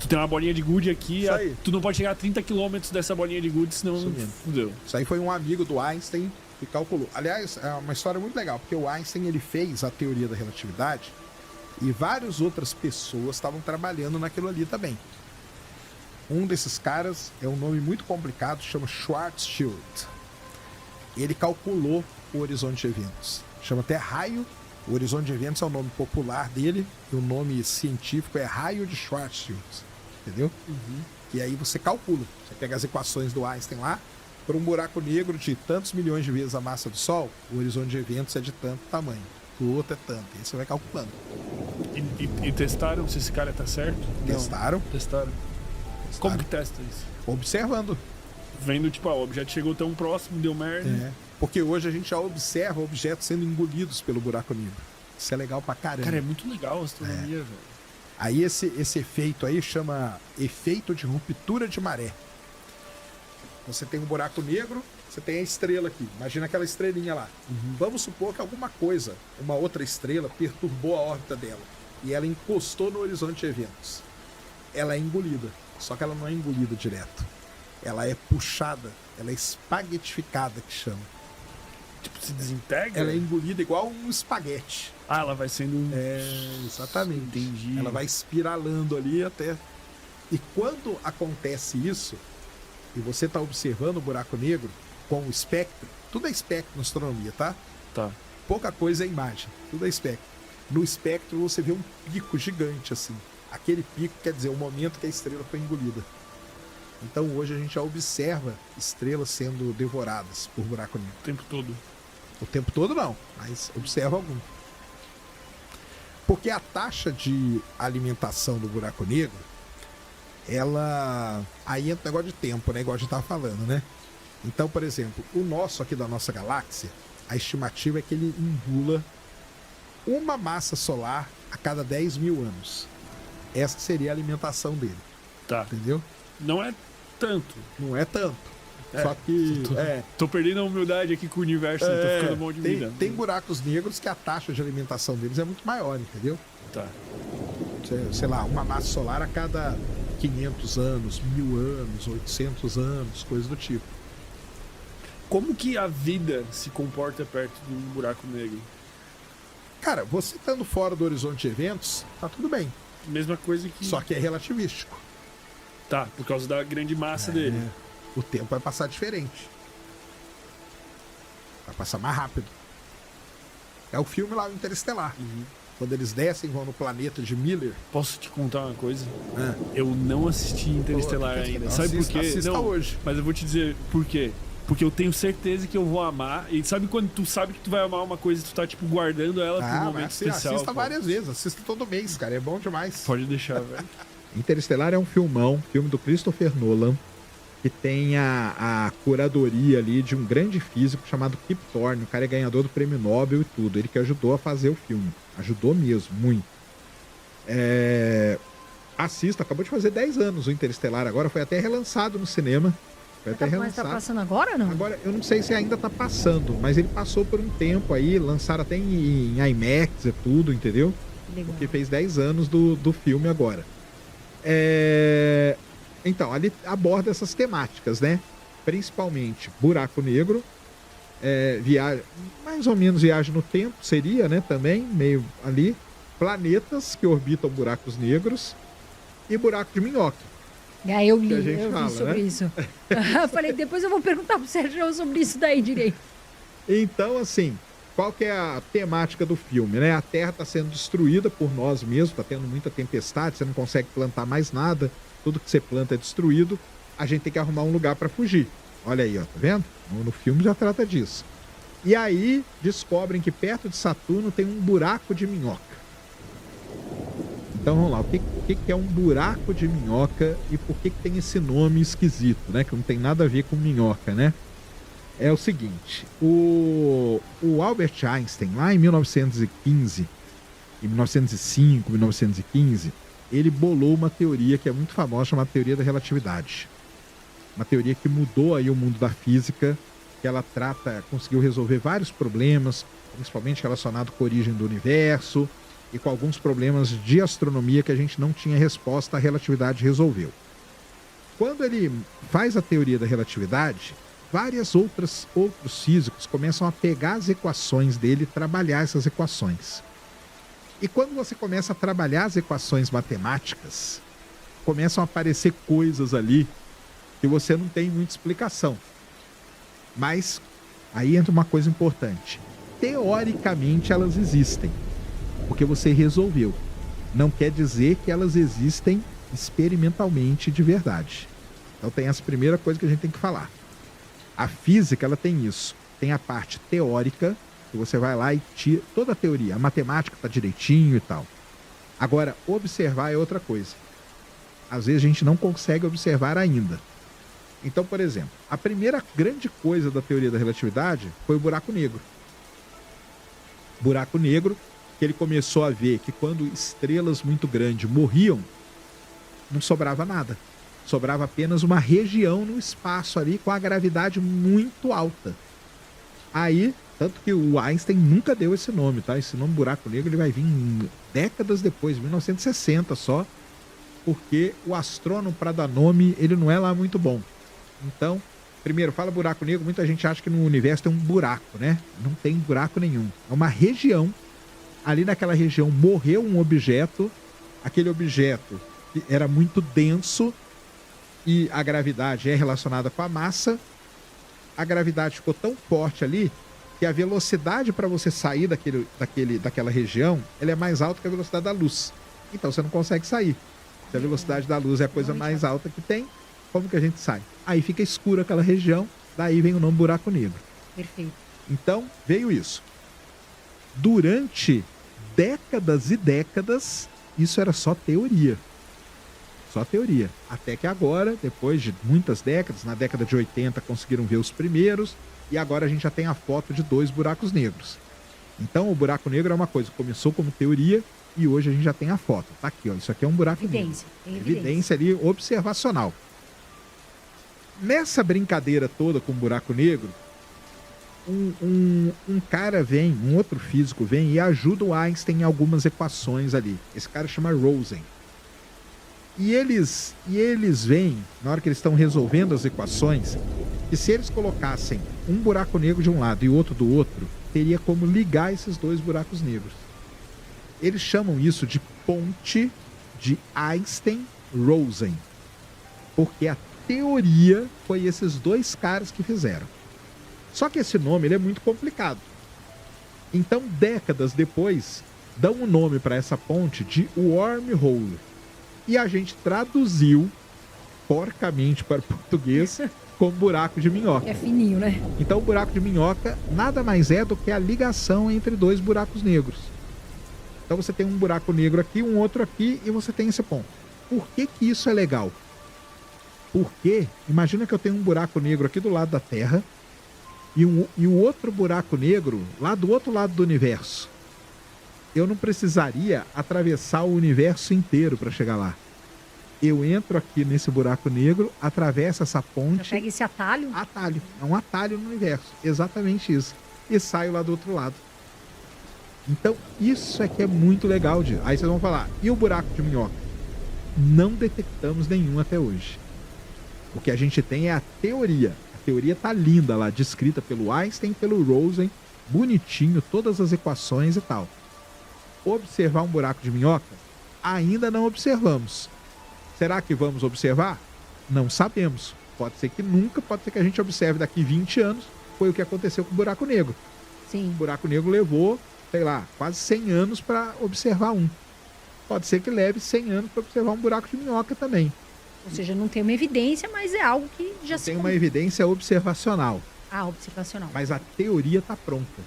Tu tem uma bolinha de gude aqui, tu não pode chegar a 30 km dessa bolinha de gude, senão fudeu. Isso aí foi um amigo do Einstein que calculou. Aliás, é uma história muito legal, porque o Einstein ele fez a teoria da relatividade e várias outras pessoas estavam trabalhando naquilo ali também. Um desses caras é um nome muito complicado, chama Schwarzschild. Ele calculou o horizonte de eventos. Chama até raio. O horizonte de eventos é o nome popular dele e o nome científico é raio de Schwarzschild. Entendeu? E aí você calcula. Você pega as equações do Einstein lá. Para um buraco negro de tantos milhões de vezes a massa do Sol, o horizonte de eventos é de tanto tamanho. O outro é tanto. E aí você vai calculando. E testaram se esse cara tá certo? Testaram. Testaram. Como que testa isso? Observando. Vendo, tipo, o objeto chegou tão próximo, deu merda. Porque hoje a gente já observa objetos sendo engolidos pelo buraco negro. Isso é legal pra caramba. Cara, é muito legal a astronomia, velho. Aí esse efeito aí chama efeito de ruptura de maré. Você tem um buraco negro, você tem a estrela aqui. Imagina aquela estrelinha lá. Vamos supor que alguma coisa, uma outra estrela, perturbou a órbita dela. E ela encostou no horizonte de eventos. Ela é engolida. Só que ela não é engolida direto. Ela é puxada. Ela é espaguetificada, que chama. Tipo, se desintegra? Ela é engolida igual um espaguete. Ela vai sendo... Exatamente. Entendi. Ela vai espiralando ali até... E quando acontece isso, e você está observando o buraco negro com o espectro, tudo é espectro na astronomia, tá? Tá. Pouca coisa é imagem, tudo é espectro. No espectro você vê um pico gigante assim. Aquele pico quer dizer o momento que a estrela foi engolida. Então hoje a gente já observa estrelas sendo devoradas por buraco negro. O tempo todo? O tempo todo não, mas observa algum. Porque a taxa de alimentação do buraco negro, ela... Aí entra o negócio de tempo, né? Igual a gente estava falando, né? Então, por exemplo, o nosso aqui da nossa galáxia, a estimativa é que ele engula uma massa solar a cada 10 mil anos. Essa seria a alimentação dele. Tá. Entendeu? Não é tanto. Não é tanto. Só que... Tô perdendo a humildade aqui com o universo, tô ficando bom de vida. Tem buracos negros que a taxa de alimentação deles é muito maior, entendeu? Tá. Sei lá, uma massa solar a cada 500 anos, 1000 anos, 800 anos, coisas do tipo. Como que a vida se comporta perto de um buraco negro? Cara, você estando fora do horizonte de eventos, tá tudo bem. Mesma coisa que... Só que é relativístico. Tá, por causa da grande massa dele. O tempo vai passar diferente. Vai passar mais rápido. É o filme lá, o Interestelar. Quando eles descem, vão no planeta de Miller. Posso te contar uma coisa? Eu não assisti Interestelar ainda. Sabe por quê? Assista não, hoje. Mas eu vou te dizer por quê. Porque eu tenho certeza que eu vou amar. E sabe quando tu sabe que tu vai amar uma coisa e tu tá, tipo, guardando ela pra um momento especial? Assista várias vezes. Assista todo mês, cara. É bom demais. Pode deixar, velho. Interestelar é um filmão. Filme do Christopher Nolan. Que tem a curadoria ali de um grande físico chamado Kip Thorne. O cara é ganhador do prêmio Nobel e tudo. Ele que ajudou a fazer o filme. Ajudou mesmo, muito. Assista, acabou de fazer 10 anos o Interestelar agora. Foi até relançado no cinema. Mas tá passando agora, não? Agora, eu não sei se ainda tá passando, mas ele passou por um tempo aí, lançaram até em IMAX e tudo, entendeu? Legal. Porque fez 10 anos do filme agora. Então, ali aborda essas temáticas, né? Principalmente buraco negro, viagem, mais ou menos viagem no tempo seria, né? Também, meio ali. Planetas que orbitam buracos negros e buraco de minhoca. Eu li sobre isso. Falei, depois eu vou perguntar pro Sérgio sobre isso daí direito. Então, assim, qual que é a temática do filme, né? A Terra está sendo destruída por nós mesmos, está tendo muita tempestade, você não consegue plantar mais nada, tudo que você planta é destruído, a gente tem que arrumar um lugar para fugir. Olha aí, ó, tá vendo? No filme já trata disso. E aí descobrem que perto de Saturno tem um buraco de minhoca. Então vamos lá, o que é um buraco de minhoca e por que tem esse nome esquisito, né? Que não tem nada a ver com minhoca, né? É o seguinte, o Albert Einstein, lá em 1915, em 1905, 1915, ele bolou uma teoria que é muito famosa, chamada teoria da relatividade. Uma teoria que mudou aí o mundo da física, que ela conseguiu resolver vários problemas, principalmente relacionado com a origem do universo e com alguns problemas de astronomia que a gente não tinha resposta, a relatividade resolveu. Quando ele faz a teoria da relatividade, vários outros físicos começam a pegar as equações dele e trabalhar essas equações. E quando você começa a trabalhar as equações matemáticas, começam a aparecer coisas ali que você não tem muita explicação. Mas aí entra uma coisa importante. Teoricamente elas existem, porque você resolveu. Não quer dizer que elas existem experimentalmente de verdade. Então tem essa primeira coisa que a gente tem que falar. A física, ela tem isso. Tem a parte teórica, que você vai lá e tira toda a teoria. A matemática está direitinho e tal. Agora, observar é outra coisa. Às vezes a gente não consegue observar ainda. Então, por exemplo, a primeira grande coisa da teoria da relatividade foi o buraco negro. Buraco negro, que ele começou a ver que quando estrelas muito grandes morriam, não sobrava nada. Sobrava apenas uma região no espaço ali com a gravidade muito alta. Aí, tanto que o Einstein nunca deu esse nome, tá? Esse nome buraco negro ele vai vir décadas depois, 1960 só, porque o astrônomo para dar nome, ele não é lá muito bom. Então, primeiro, fala buraco negro, muita gente acha que no universo tem um buraco, né? Não tem buraco nenhum. É uma região. Ali naquela região morreu um objeto, aquele objeto era muito denso e a gravidade é relacionada com a massa. A gravidade ficou tão forte ali que a velocidade para você sair daquela região ela é mais alta que a velocidade da luz. Então você não consegue sair. Se a velocidade da luz é a coisa mais alta que tem, como que a gente sai? Aí fica escura aquela região, daí vem o nome buraco negro. Perfeito. Então, veio isso. Durante décadas e décadas, isso era só teoria. Só teoria. Até que agora, depois de muitas décadas, na década de 80 conseguiram ver os primeiros, e agora a gente já tem a foto de 2 buracos negros. Então, o buraco negro é uma coisa que começou como teoria, e hoje a gente já tem a foto. Tá aqui, ó. Isso aqui é um buraco negro. Evidência ali observacional. Nessa brincadeira toda com o buraco negro, um cara vem, um outro físico vem e ajuda o Einstein em algumas equações ali. Esse cara chama Rosen. E eles veem, na hora que eles estão resolvendo as equações, que se eles colocassem um buraco negro de um lado e outro do outro, teria como ligar esses 2 buracos negros. Eles chamam isso de ponte de Einstein-Rosen, porque a teoria foi esses 2 caras que fizeram. Só que esse nome ele é muito complicado. Então, décadas depois, dão um nome para essa ponte de wormhole. E a gente traduziu porcamente para o português como buraco de minhoca. É fininho, né? Então, o buraco de minhoca nada mais é do que a ligação entre 2 buracos negros. Então, você tem um buraco negro aqui, um outro aqui, e você tem esse ponto. Por que que isso é legal? Porque, imagina que eu tenho um buraco negro aqui do lado da Terra e o outro buraco negro lá do outro lado do universo. Eu não precisaria atravessar o universo inteiro para chegar lá. Eu entro aqui nesse buraco negro, atravesso essa ponte. Já pega esse atalho? Atalho. É um atalho no universo. Exatamente isso. E saio lá do outro lado. Então, isso é que é muito legal. Aí vocês vão falar, e o buraco de minhoca? Não detectamos nenhum até hoje. O que a gente tem é a teoria. A teoria tá linda lá, descrita pelo Einstein, pelo Rosen, bonitinho, todas as equações e tal. Observar um buraco de minhoca? Ainda não observamos. Será que vamos observar? Não sabemos. Pode ser que nunca, pode ser que a gente observe daqui 20 anos. Foi o que aconteceu com o buraco negro. Sim. O buraco negro levou, sei lá, quase 100 anos para observar um. Pode ser que leve 100 anos para observar um buraco de minhoca também. Ou seja, não tem uma evidência, mas é algo que já se... Tem uma evidência observacional. Ah, observacional. Mas a teoria está pronta.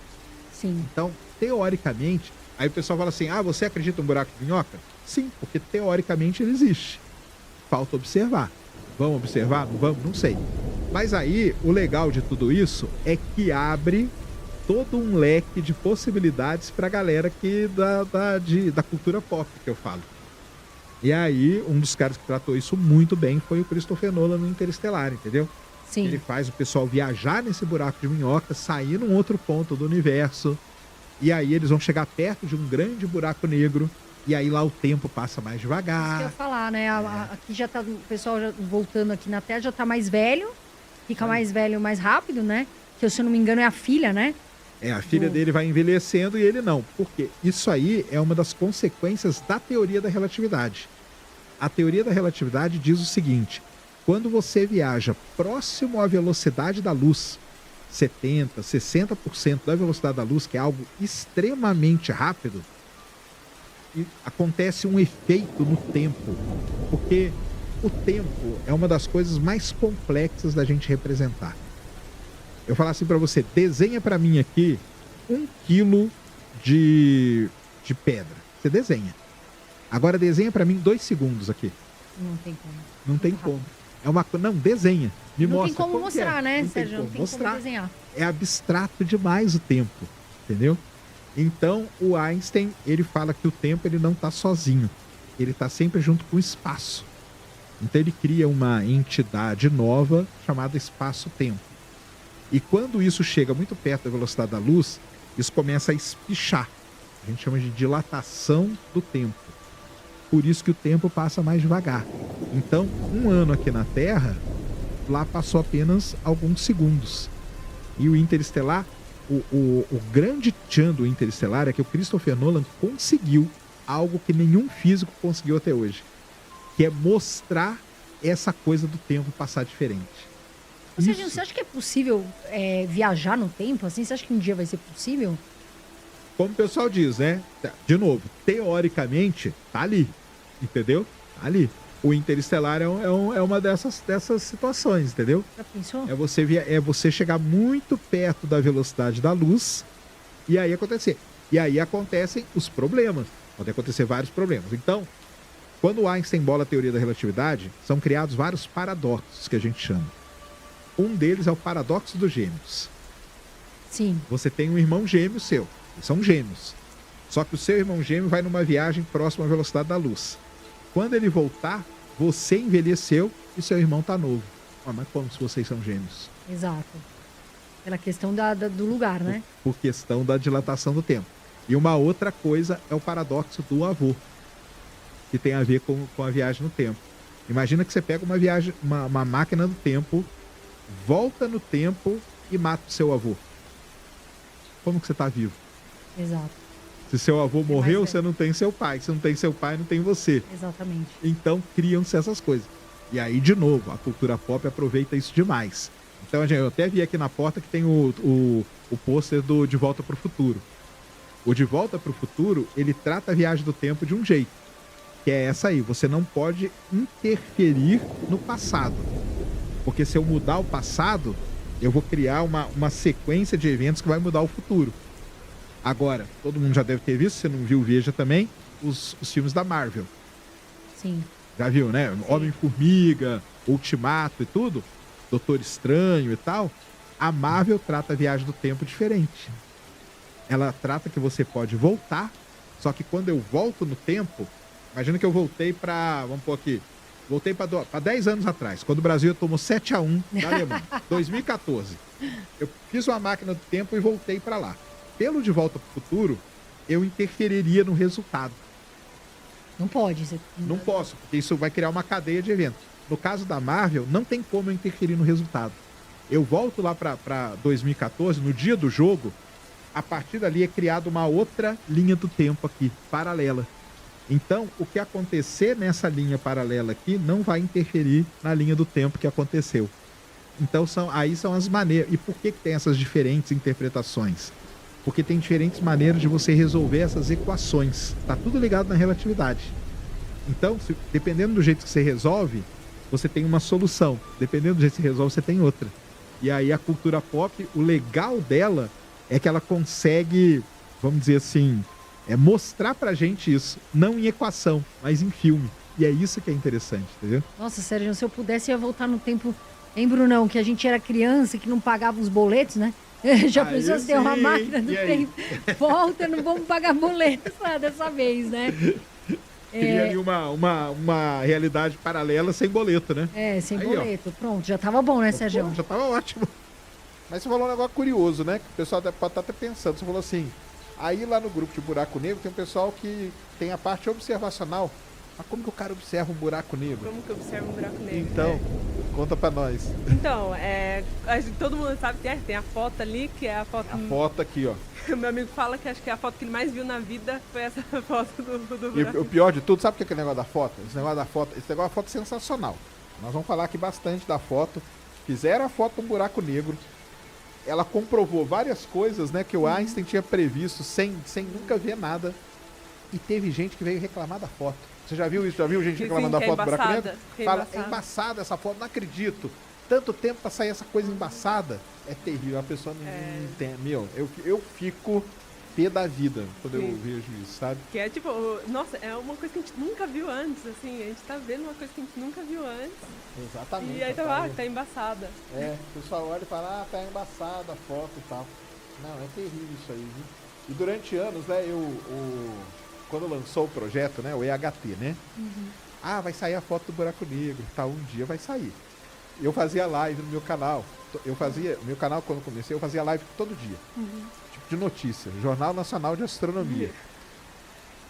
Sim. Então, teoricamente... Aí o pessoal fala assim, você acredita em um buraco de minhoca? Sim, porque teoricamente ele existe. Falta observar. Vamos observar? Não vamos? Não sei. Mas aí, o legal de tudo isso é que abre todo um leque de possibilidades para a galera aqui da cultura pop que eu falo. E aí, um dos caras que tratou isso muito bem foi o Christopher Nolan no Interestelar, entendeu? Sim. Ele faz o pessoal viajar nesse buraco de minhoca, sair num outro ponto do universo, e aí eles vão chegar perto de um grande buraco negro, e aí lá o tempo passa mais devagar. Isso que eu ia falar, né? Aqui já tá, o pessoal já, voltando aqui na Terra já tá mais velho, fica mais velho mais rápido, né? Que, se eu não me engano, é a filha, né? A filha dele vai envelhecendo e ele não. Porque isso aí é uma das consequências da teoria da relatividade. A teoria da relatividade diz o seguinte: quando você viaja próximo à velocidade da luz, 70%, 60% da velocidade da luz, que é algo extremamente rápido, acontece um efeito no tempo. Porque o tempo é uma das coisas mais complexas da gente representar. Eu falar assim pra você, desenha pra mim aqui 1 quilo de pedra. Você desenha. Agora desenha pra mim 2 segundos aqui. Não tem como. Não tem como. Não, desenha. Me mostra. Não tem como mostrar, né, Sérgio? Não tem como desenhar. É abstrato demais o tempo, entendeu? Então, o Einstein, ele fala que o tempo ele não tá sozinho. Ele tá sempre junto com o espaço. Então ele cria uma entidade nova chamada espaço-tempo. E quando isso chega muito perto da velocidade da luz, isso começa a espichar. A gente chama de dilatação do tempo. Por isso que o tempo passa mais devagar. Então, 1 ano aqui na Terra, lá passou apenas alguns segundos. E o Interestelar, o grande tchan do Interestelar é que o Christopher Nolan conseguiu algo que nenhum físico conseguiu até hoje, que é mostrar essa coisa do tempo passar diferente. Sérgio, você acha que é possível viajar no tempo? Assim, você acha que um dia vai ser possível? Como o pessoal diz, né? De novo, teoricamente, tá ali. Entendeu? Tá ali. O Interestelar é uma dessas situações, entendeu? Já pensou? É você chegar muito perto da velocidade da luz e aí acontecer. E aí acontecem os problemas. Podem acontecer vários problemas. Então, quando o Einstein bola a teoria da relatividade, são criados vários paradoxos que a gente chama. Um deles é o paradoxo dos gêmeos. Sim. Você tem um irmão gêmeo seu. São gêmeos. Só que o seu irmão gêmeo vai numa viagem próxima à velocidade da luz. Quando ele voltar, você envelheceu e seu irmão tá novo. Mas como se vocês são gêmeos? Exato. Pela questão do lugar, né? Por questão da dilatação do tempo. E uma outra coisa é o paradoxo do avô, que tem a ver com a viagem no tempo. Imagina que você pega uma máquina do tempo, volta no tempo e mata o seu avô. Como que você tá vivo? Exato. Se seu avô morreu, você não tem seu pai. Se não tem seu pai, não tem você. Exatamente. Então, criam-se essas coisas. E aí, de novo, a cultura pop aproveita isso demais. Então, eu até vi aqui na porta que tem o pôster do De Volta para o Futuro. O De Volta para o Futuro, ele trata a viagem do tempo de um jeito. Que é essa aí. Você não pode interferir no passado. Porque se eu mudar o passado, eu vou criar uma sequência de eventos que vai mudar o futuro. Agora, todo mundo já deve ter visto, se não viu, veja também, os filmes da Marvel. Sim. Já viu, né? Homem-Formiga, Ultimato e tudo. Doutor Estranho e tal. A Marvel trata a viagem do tempo diferente. Ela trata que você pode voltar, só que quando eu volto no tempo, imagina que eu voltei para, vamos pôr aqui, voltei para 10 anos atrás, quando o Brasil tomou 7-1 da Alemanha, 2014. Eu fiz uma máquina do tempo e voltei para lá. Pelo De Volta para o Futuro, eu interferiria no resultado. Não pode. Não posso, porque isso vai criar uma cadeia de eventos. No caso da Marvel, não tem como eu interferir no resultado. Eu volto lá para 2014, no dia do jogo, a partir dali é criada uma outra linha do tempo aqui, paralela. Então, o que acontecer nessa linha paralela aqui não vai interferir na linha do tempo que aconteceu. Então, aí são as maneiras. E por que tem essas diferentes interpretações? Porque tem diferentes maneiras de você resolver essas equações. Tá tudo ligado na relatividade. Então, dependendo do jeito que você resolve, você tem uma solução. Dependendo do jeito que você resolve, você tem outra. E aí a cultura pop, o legal dela é que ela consegue, vamos dizer assim, mostrar pra gente isso. Não em equação, mas em filme. E é isso que é interessante, entendeu? Nossa, Sérgio, se eu pudesse, eu ia voltar no tempo... Hein, Brunão? Que a gente era criança, que não pagava os boletos, né? Já pensou se ter uma máquina do tempo? Volta, não vamos pagar boletos lá dessa vez, né? Cria ali uma realidade paralela sem boleto, né? Sem boleto. Pronto, já tava bom, né, Sérgio? Já tava ótimo. Mas você falou um negócio curioso, né? Que o pessoal pode estar até pensando. Você falou assim, aí lá no grupo de buraco negro tem um pessoal que tem a parte observacional. Mas como que o cara observa um buraco negro? Como que observa um buraco negro? Então, conta pra nós. Então, todo mundo sabe que tem a foto ali, que é a foto... A foto aqui, ó. Meu amigo fala que acho que a foto que ele mais viu na vida foi essa foto do buraco. E o pior de tudo, sabe o que é aquele negócio da foto? Esse negócio da foto é sensacional. Nós vamos falar aqui bastante da foto. Fizeram a foto do buraco negro. Ela comprovou várias coisas, né, que o Einstein tinha previsto sem nunca ver nada. E teve gente que veio reclamar da foto. Você já viu isso? Já viu gente reclamando da foto do buraco negro? Fala, é embaçada essa foto, não acredito. Tanto tempo pra sair essa coisa embaçada. É terrível, a pessoa não entende. Meu, eu fico pé da vida quando eu vejo isso, sabe? Que é tipo, nossa, é uma coisa que a gente nunca viu antes, assim. A gente tá vendo uma coisa que a gente nunca viu antes. Exatamente. E aí tá embaçada. O pessoal olha e fala, tá embaçada a foto e tal. Não, é terrível isso aí, viu? E durante anos, né, quando lançou o projeto, né, o EHT, né? Vai sair a foto do buraco negro, um dia vai sair. Eu fazia live no meu canal. Meu canal, quando comecei, eu fazia live todo dia. Tipo de notícia, Jornal Nacional de Astronomia.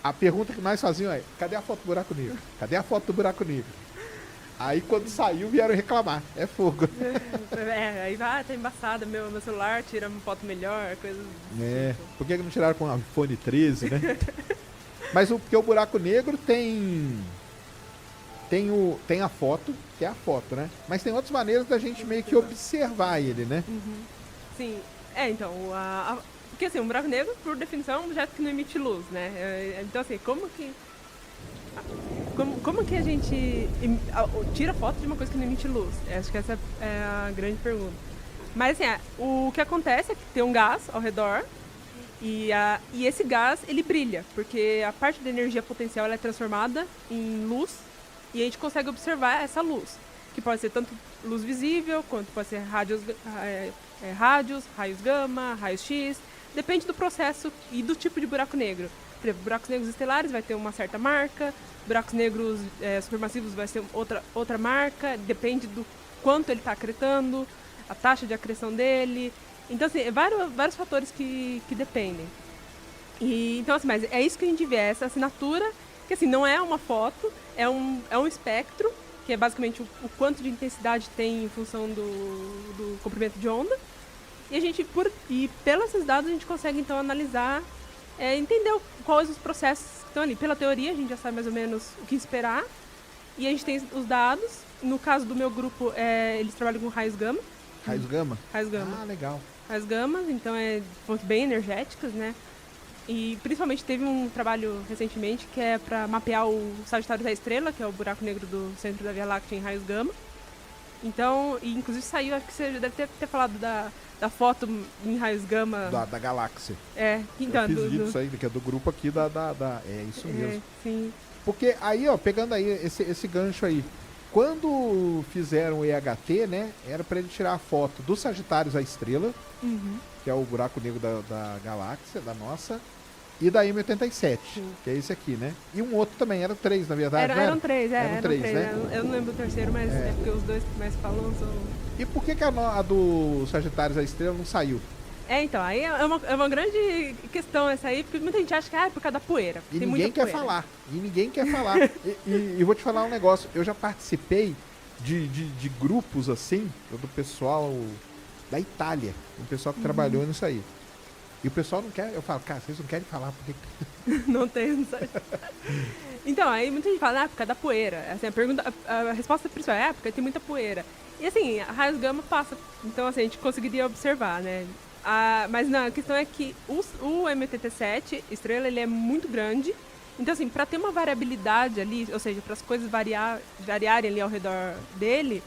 A pergunta que nós fazíamos é, cadê a foto do buraco negro? Cadê a foto do buraco negro? Aí quando saiu, vieram reclamar. É fogo. Aí tá embaçada, meu celular tira uma foto melhor, coisas tipo. Por que não tiraram com o iPhone 13, né? Mas porque o buraco negro tem a foto, que é a foto, né? Mas tem outras maneiras da gente meio que observar ele, né? Sim. Então, porque assim, um buraco negro, por definição, é um objeto que não emite luz, né? Então assim, como que a gente tira foto de uma coisa que não emite luz? Acho que essa é a grande pergunta. Mas assim, o que acontece é que tem um gás ao redor e esse gás, ele brilha, porque a parte da energia potencial ela é transformada em luz e a gente consegue observar essa luz, que pode ser tanto luz visível, quanto pode ser rádios, raios gama, raios X, depende do processo e do tipo de buraco negro. Por exemplo, buracos negros estelares vai ter uma certa marca, buracos negros supermassivos vai ser outra marca, depende do quanto ele está acretando, a taxa de acreção dele. Então, assim, vários fatores que dependem. Então, assim, mas é isso que a gente vê, essa assinatura, que assim, não é uma foto, é um espectro, que é basicamente o quanto de intensidade tem em função do comprimento de onda. E pelos esses dados a gente consegue então analisar, entender quais os processos que estão ali. Pela teoria a gente já sabe mais ou menos o que esperar. E a gente tem os dados. No caso do meu grupo, eles trabalham com raios gama. Raios gama? Raios gama. Ah, legal. Raios gama, então fontes bem energéticas, né? E principalmente teve um trabalho recentemente que é para mapear o Sagitário da Estrela, que é o buraco negro do centro da Via Láctea em raios gama. Então, e inclusive saiu, acho que você já deve ter falado da foto em raios gama. Da galáxia. Então, eu fiz isso aí, que é do grupo aqui é isso mesmo. Sim. Porque aí, pegando aí esse gancho aí, quando fizeram o EHT, né, era para ele tirar a foto do Sagitário da Estrela, que é o buraco negro da galáxia, da nossa, e da M87, que é esse aqui, né? E um outro também, eram 3, na verdade, eram 3, eram 3, né? Eu não lembro o terceiro, mas é porque os dois que mais falam são... E por que a do Sagitário da Estrela não saiu? Então, aí é uma grande questão essa aí, porque muita gente acha que é por causa da poeira. E ninguém quer falar. E vou te falar um negócio, eu já participei de grupos assim, do pessoal da Itália, o pessoal que trabalhou nisso aí. E o pessoal não quer, eu falo, cara, vocês não querem falar porque... Não sabe. Então, aí muita gente fala, por causa da poeira. Assim, a resposta principal é, porque tem muita poeira. E assim, a raios gama passa, então assim, a gente conseguiria observar, né? Mas não, a questão é que o MTT7 estrela, ele é muito grande. Então, assim, para ter uma variabilidade ali, ou seja, para as coisas variarem ali ao redor dele,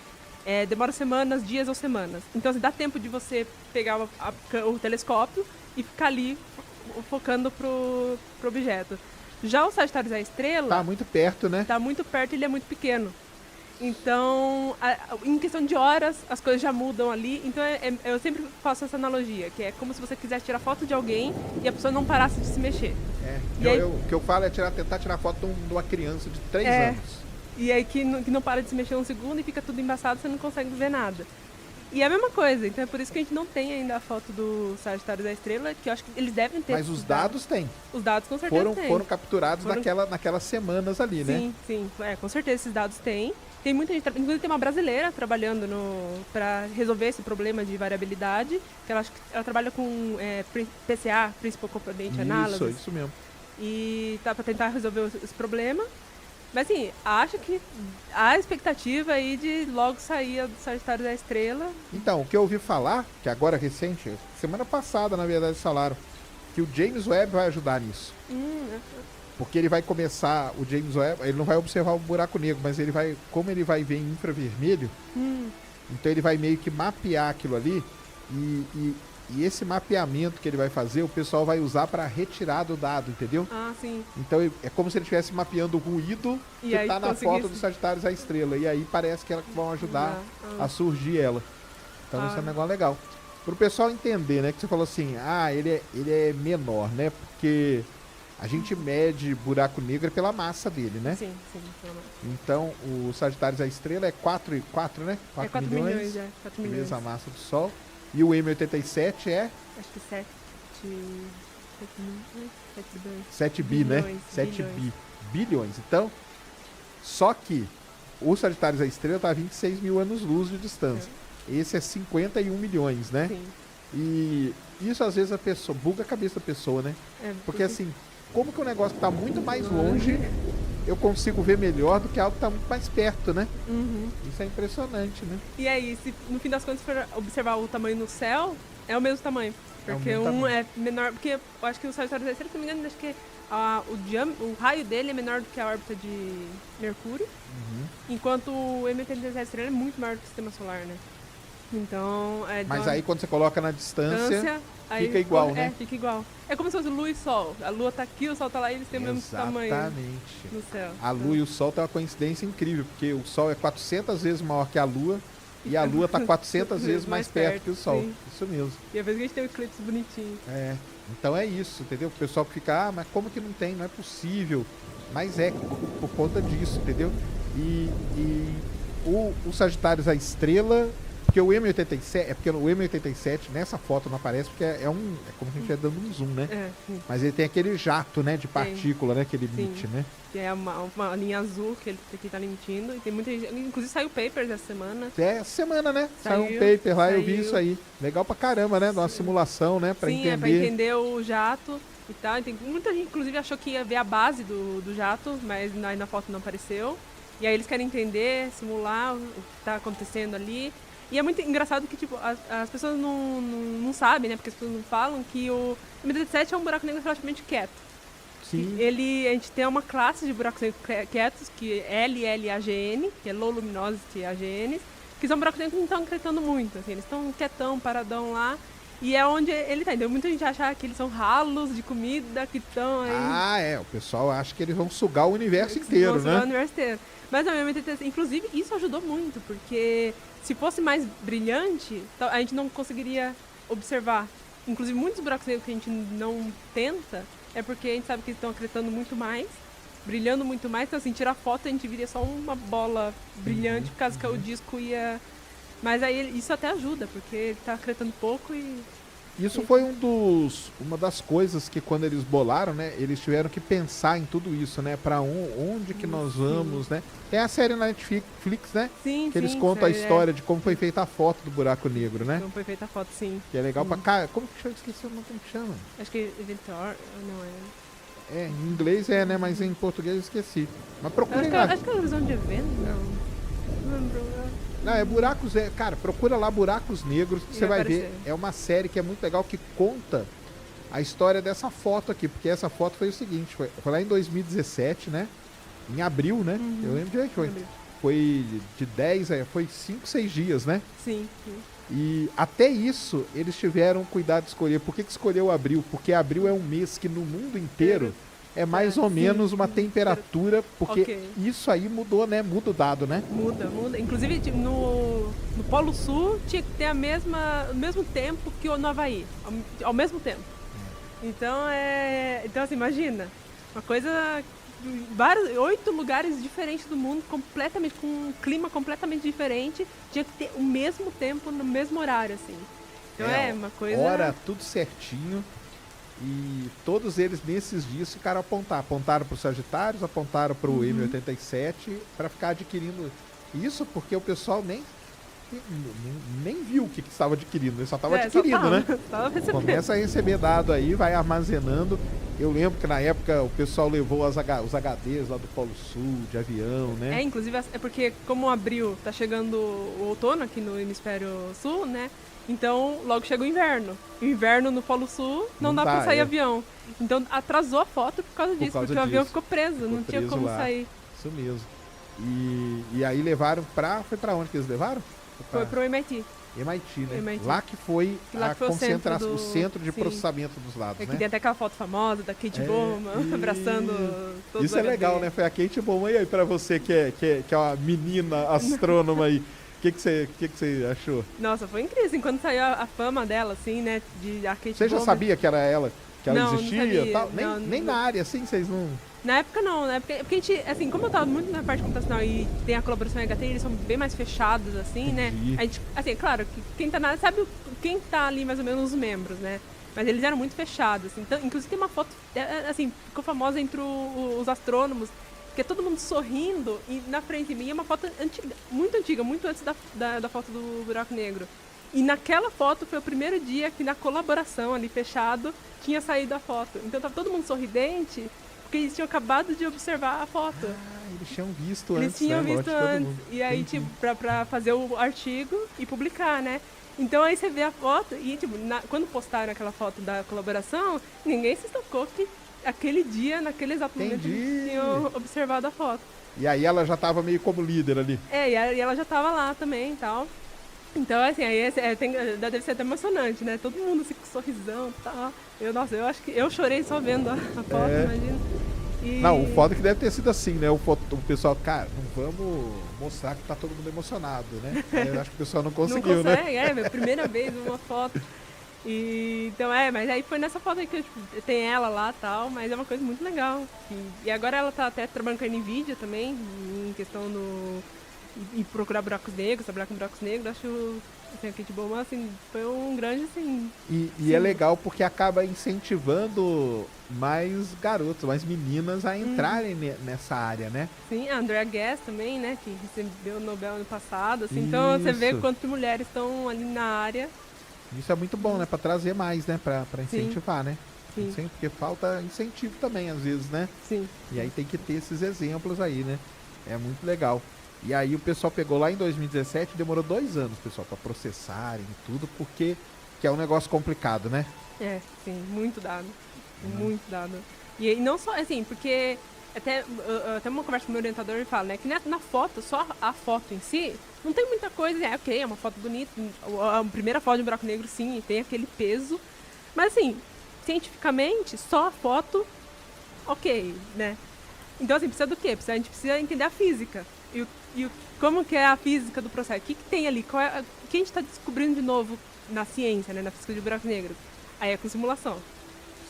demora semanas, dias ou semanas. Então, assim, dá tempo de você pegar o telescópio e ficar ali focando pro objeto. Já o Sagitário da Estrela... Tá muito perto, né? Tá muito perto e ele é muito pequeno. Então, em questão de horas, as coisas já mudam ali. Então, eu sempre faço essa analogia, que é como se você quisesse tirar foto de alguém e a pessoa não parasse de se mexer. O que eu falo é tentar tirar foto de uma criança de 3 anos. E aí que não para de se mexer um segundo e fica tudo embaçado, você não consegue ver nada. E é a mesma coisa, então é por isso que a gente não tem ainda a foto do Sagitário da Estrela, que eu acho que eles devem ter. Mas os dados têm. Os dados com certeza foram capturados naquelas semanas ali, né? Sim. Com certeza esses dados têm. Tem muita gente, inclusive tem uma brasileira trabalhando para resolver esse problema de variabilidade, que ela trabalha com PCA, Principal Component Analysis. Isso mesmo. E tá para tentar resolver esse problema. Mas assim, acho que há expectativa aí de logo sair do Sagitário da Estrela. Então, o que eu ouvi falar, que agora recente, semana passada, na verdade, falaram que o James Webb vai ajudar nisso. Porque ele vai começar, o James Webb, ele não vai observar o buraco negro, mas como ele vai ver em infravermelho, então ele vai meio que mapear aquilo ali e esse mapeamento que ele vai fazer, o pessoal vai usar para retirar do dado, entendeu? Ah, sim. Então é como se ele estivesse mapeando o ruído que está na foto do Sagitário da Estrela. E aí parece que elas vão ajudar a surgir ela. Então isso é um negócio legal. Para o pessoal entender, né? Que você falou assim, ele é menor, né? Porque a gente mede buraco negro pela massa dele, né? Sim. Então o Sagitário da Estrela é 4, né? 4 milhões. 4 milhões. Mesma massa do Sol. E o M87 é? Acho que 7 bi, né? 7 bilhões. Então, só que o Sagitário da Estrela está a 26 mil anos-luz de distância. Esse é 51 milhões, né? Sim. E isso às vezes a pessoa buga a cabeça da pessoa, né? Porque assim, como que o negócio está muito mais longe, eu consigo ver melhor do que algo que está muito mais perto, né? Isso é impressionante, né? E aí, se no fim das contas for observar o tamanho no céu, é o mesmo tamanho. Porque é menor. Porque eu acho que o Sagitário da Estrela, se não me engano, acho que o raio dele é menor do que a órbita de Mercúrio. Enquanto o M87 da Estrela é muito maior do que o Sistema Solar, né? Então. Mas aí quando você coloca na distância fica igual, né? Fica igual. É como se fosse Lua e Sol. A Lua tá aqui, o Sol tá lá e eles têm o mesmo tamanho no céu. A Lua e o Sol tem uma coincidência incrível, porque o Sol é 400 vezes maior que a Lua e a Lua tá 400 vezes mais perto que o Sol. Sim. Isso mesmo. E às vezes a gente tem um eclipse bonitinho. Então é isso, entendeu? O pessoal que fica, mas como que não tem? Não é possível. Mas é por conta disso, entendeu? E o Sagitário da Estrela, porque o M87, porque o M87 nessa foto não aparece porque é como se a gente estivesse dando um zoom, né? Mas ele tem aquele jato, né, de partícula, né, que ele emite, né? Que é uma linha azul que ele tá emitindo. E tem muita gente, inclusive saiu papers essa semana. Essa semana, né? Saiu um paper lá, eu vi isso aí. Legal pra caramba, né? De uma simulação, né? Pra entender. Pra entender o jato e tal. E tem muita gente, inclusive, achou que ia ver a base do jato, mas na foto não apareceu. E aí eles querem entender, simular o que tá acontecendo ali. E é muito engraçado que, tipo, as pessoas não sabem, né? Porque as pessoas não falam que o M87 é um buraco negro relativamente quieto. Sim. A gente tem uma classe de buracos negros quietos, que é LLAGN, que é Low Luminosity AGNs, que são buracos negros que não estão acreditando muito, assim, eles estão quietão, paradão lá, e é onde ele tá. Então muita gente acha que eles são ralos de comida que estão aí. O pessoal acha que eles vão sugar o universo inteiro, né? Sugar o universo inteiro. Mas inclusive isso ajudou muito, porque se fosse mais brilhante, a gente não conseguiria observar. Inclusive muitos buracos negros que a gente não tenta, é porque a gente sabe que eles estão acreditando muito mais, brilhando muito mais. Então assim, tirar foto a gente viria só uma bola brilhante, por causa que o disco ia... Mas aí isso até ajuda, porque ele tá acreditando pouco e... Isso foi uma das coisas que quando eles bolaram, né, eles tiveram que pensar em tudo isso, né, pra onde que nós vamos, né. Tem a série na Netflix, né, que eles contam a história de como foi feita a foto do buraco negro, né. Como foi feita a foto, sim. Que é legal pra cá. Como que chama? Esqueci o nome, como que chama? Acho que Inventor, não é. Em inglês né, mas em português eu esqueci. Mas procura lá. Acho que é a visão de evento, não lembro. Não, é Buracos... Cara, procura lá Buracos Negros, que você vai ver. É uma série que é muito legal, que conta a história dessa foto aqui. Porque essa foto foi o seguinte, foi lá em 2017, né? Em abril, né? Eu lembro de onde foi. Foi de 10, foi 5, 6 dias, né? Sim. E até isso, eles tiveram cuidado de escolher. Por que escolheu abril? Porque abril é um mês que no mundo inteiro é mais ou menos uma sim. temperatura, porque Ok. isso aí mudou, né? Muda o dado, né? Muda. Inclusive, tipo, no Polo Sul tinha que ter o mesmo tempo que no Havaí. Ao mesmo tempo. Então, então, assim, imagina. Uma coisa... 8 lugares diferentes do mundo, completamente, com um clima completamente diferente, tinha que ter o mesmo tempo no mesmo horário, assim. Então uma coisa... Hora, tudo certinho. E todos eles nesses dias ficaram a apontar. Apontaram para os Sagitários, apontaram para o M87 para ficar adquirindo isso, porque o pessoal nem viu o que estava adquirindo, ele só estava adquirindo, né? Começa a receber dado aí, vai armazenando. Eu lembro que na época o pessoal levou os HDs lá do Polo Sul, de avião, né? Inclusive, é porque como abril tá chegando o outono aqui no hemisfério sul, né? Então, logo chega o inverno. O inverno no Polo Sul não dá pra sair avião. Então, atrasou a foto por causa disso, porque o avião ficou preso, não tinha como sair. Isso mesmo. E aí levaram foi pra onde que eles levaram? Foi pro MIT. MIT, né? MIT. Lá que foi Lá a que foi concentração, o centro de sim. processamento dos dados, Que né? tem até aquela foto famosa da Kate Bowman abraçando todos Isso é legal, né? Foi a Kate Bowman. E aí, pra você que é uma menina astrônoma aí, o que você achou? Nossa, foi incrível, assim, quando saiu a fama dela, assim, né? De a Kate Você já Bowman. sabia que era ela? Que ela Não, existia? não sabia. Tal? Não, Nem na área, assim, vocês não... Na época não, né? Porque a gente, assim, como eu tava muito na parte computacional e tem a colaboração em HT, eles são bem mais fechados, assim, Entendi. né? A gente, assim, é claro, que quem tá na área sabe quem tá ali mais ou menos os membros, né? Mas eles eram muito fechados, assim. Então, inclusive tem uma foto, assim, ficou famosa entre os astrônomos, que é todo mundo sorrindo e na frente de mim é uma foto antiga, muito antes da foto do buraco negro. E naquela foto foi o primeiro dia que na colaboração ali fechado tinha saído a foto. Então tava todo mundo sorridente porque eles tinham acabado de observar a foto. Eles tinham visto Eles antes, tinham né? visto antes. E aí, tipo, pra fazer o artigo e publicar, né? Então aí você vê a foto e, tipo, quando postaram aquela foto da colaboração, ninguém se tocou que aquele dia, naquele exato momento, eles tinham observado a foto. E aí ela já tava meio como líder ali. E ela já tava lá também e tal. Então, assim, aí deve ser até emocionante, né? Todo mundo assim com sorrisão e tal. Eu acho que eu chorei só vendo a foto, imagina. Não, o foda é que deve ter sido assim, né? O pessoal, cara, não vamos mostrar que tá todo mundo emocionado, né? Eu acho que o pessoal não conseguiu, não consegue, né? Minha primeira vez uma foto. Então, mas aí foi nessa foto aí que tem ela lá e tal, mas é uma coisa muito legal. E agora ela tá até trabalhando com a NVIDIA também, em questão e procurar buracos negros, trabalhar com buracos negros. Acho assim, a Kate Bowman, assim, foi um grande, assim... E é legal porque acaba incentivando mais garotos, mais meninas a entrarem nessa área, né? Sim, a Andrea Ghez também, né, que recebeu o Nobel ano passado, assim. Então você vê quantas mulheres estão ali na área. Isso é muito bom, né? Pra trazer mais, né? Pra incentivar, né? Sim. Porque falta incentivo também, às vezes, né? Sim. E aí tem que ter esses exemplos aí, né? É muito legal. E aí o pessoal pegou lá em 2017, demorou 2 anos, pessoal, pra processarem tudo, porque que é um negócio complicado, né? Sim, muito dado. Muito dado. E não só, assim, porque até uma conversa com o meu orientador, ele fala, né, que na foto, só a foto em si, não tem muita coisa, é uma foto bonita, a primeira foto de um buraco negro, sim, tem aquele peso, mas assim, cientificamente, só a foto, ok, né? Então, assim, precisa do quê? A gente precisa entender a física. E como que é a física do processo? O que tem ali? O que a gente está descobrindo de novo na ciência, né? Na física de buracos negros? Aí é com simulação.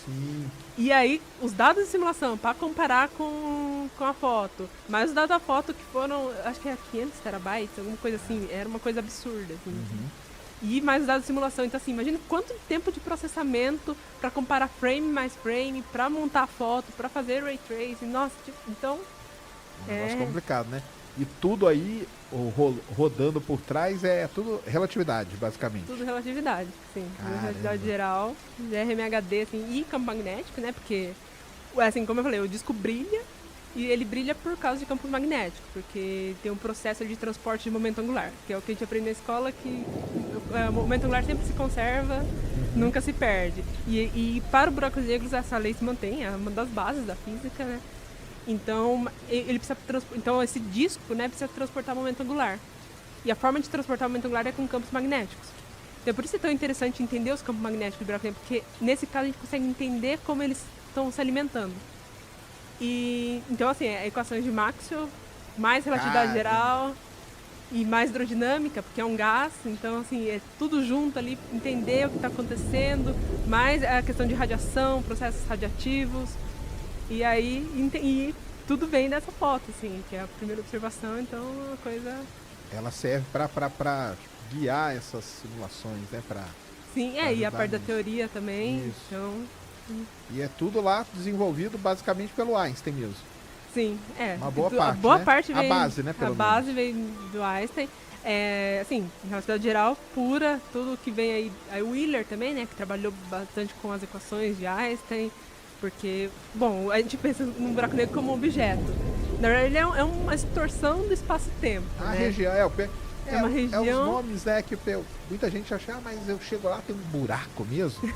Sim. E aí, os dados de simulação, para comparar com a foto. Mas os dados da foto que foram, acho que é 500 terabytes, alguma coisa assim. Era uma coisa absurda, assim. E mais os dados de simulação. Então, assim, imagina quanto tempo de processamento para comparar frame mais frame, para montar a foto, para fazer ray tracing. Nossa, então... Um negócio complicado, né? E tudo aí, rodando por trás, é tudo relatividade, basicamente. Tudo relatividade, sim. Caramba. Relatividade geral, RMHD, assim, e campo magnético, né? Porque, assim, como eu falei, o disco brilha e ele brilha por causa de campos magnéticos, porque tem um processo de transporte de momento angular, que é o que a gente aprende na escola, que o momento angular sempre se conserva, nunca se perde. E para buracos negros essa lei se mantém, é uma das bases da física, né? Então, ele precisa então esse disco, né, precisa transportar momento angular. E a forma de transportar momento angular é com campos magnéticos. Então, por isso é tão interessante entender os campos magnéticos do buraco negro, porque nesse caso a gente consegue entender como eles estão se alimentando. E então, assim, equações de Maxwell, mais relatividade geral e mais hidrodinâmica, porque é um gás. Então, assim, é tudo junto ali, entender o que está acontecendo, mais a questão de radiação, processos radiativos. E aí, e tudo vem dessa foto, assim, que é a primeira observação. Então, é uma coisa... Ela serve para guiar essas simulações, né? Sim, e a parte da teoria também. Isso. Então... E é tudo lá desenvolvido basicamente pelo Einstein mesmo. Sim, uma boa parte. A boa né? parte vem. A base, né? A base vem do Einstein. Assim, relatividade geral pura, tudo que vem aí. Aí o Wheeler também, né? Que trabalhou bastante com as equações de Einstein. Porque, bom, a gente pensa no buraco negro como um objeto. Na verdade, ele é uma distorção do espaço-tempo. A né? região, é uma região. É os nomes, né? Que muita gente acha, mas eu chego lá, tem um buraco mesmo.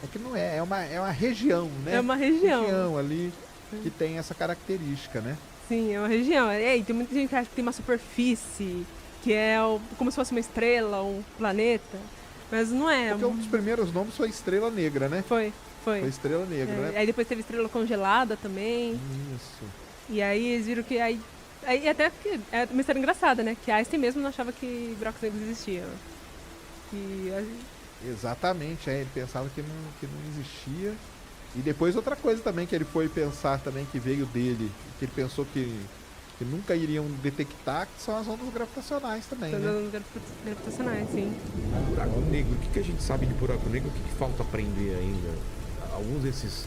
É que não é, é uma região, né? É uma região ali que tem essa característica, né? Sim, é uma região. E tem muita gente que acha que tem uma superfície, que é como se fosse uma estrela, um planeta. Mas não é. Porque um dos primeiros nomes foi Estrela Negra, né? Foi. Foi Estrela Negra, né? Aí depois teve Estrela Congelada também. Isso. E aí eles viram que aí até que é uma história engraçada, né? Que Einstein mesmo não achava que buracos negros existiam. Exatamente, ele pensava que não existia. E depois outra coisa também que ele foi pensar também, que veio dele, que ele pensou que nunca iriam detectar, que são as ondas gravitacionais também, né? As ondas gravitacionais, sim. Buraco negro, o que a gente sabe de buraco negro? O que falta aprender ainda? Alguns desses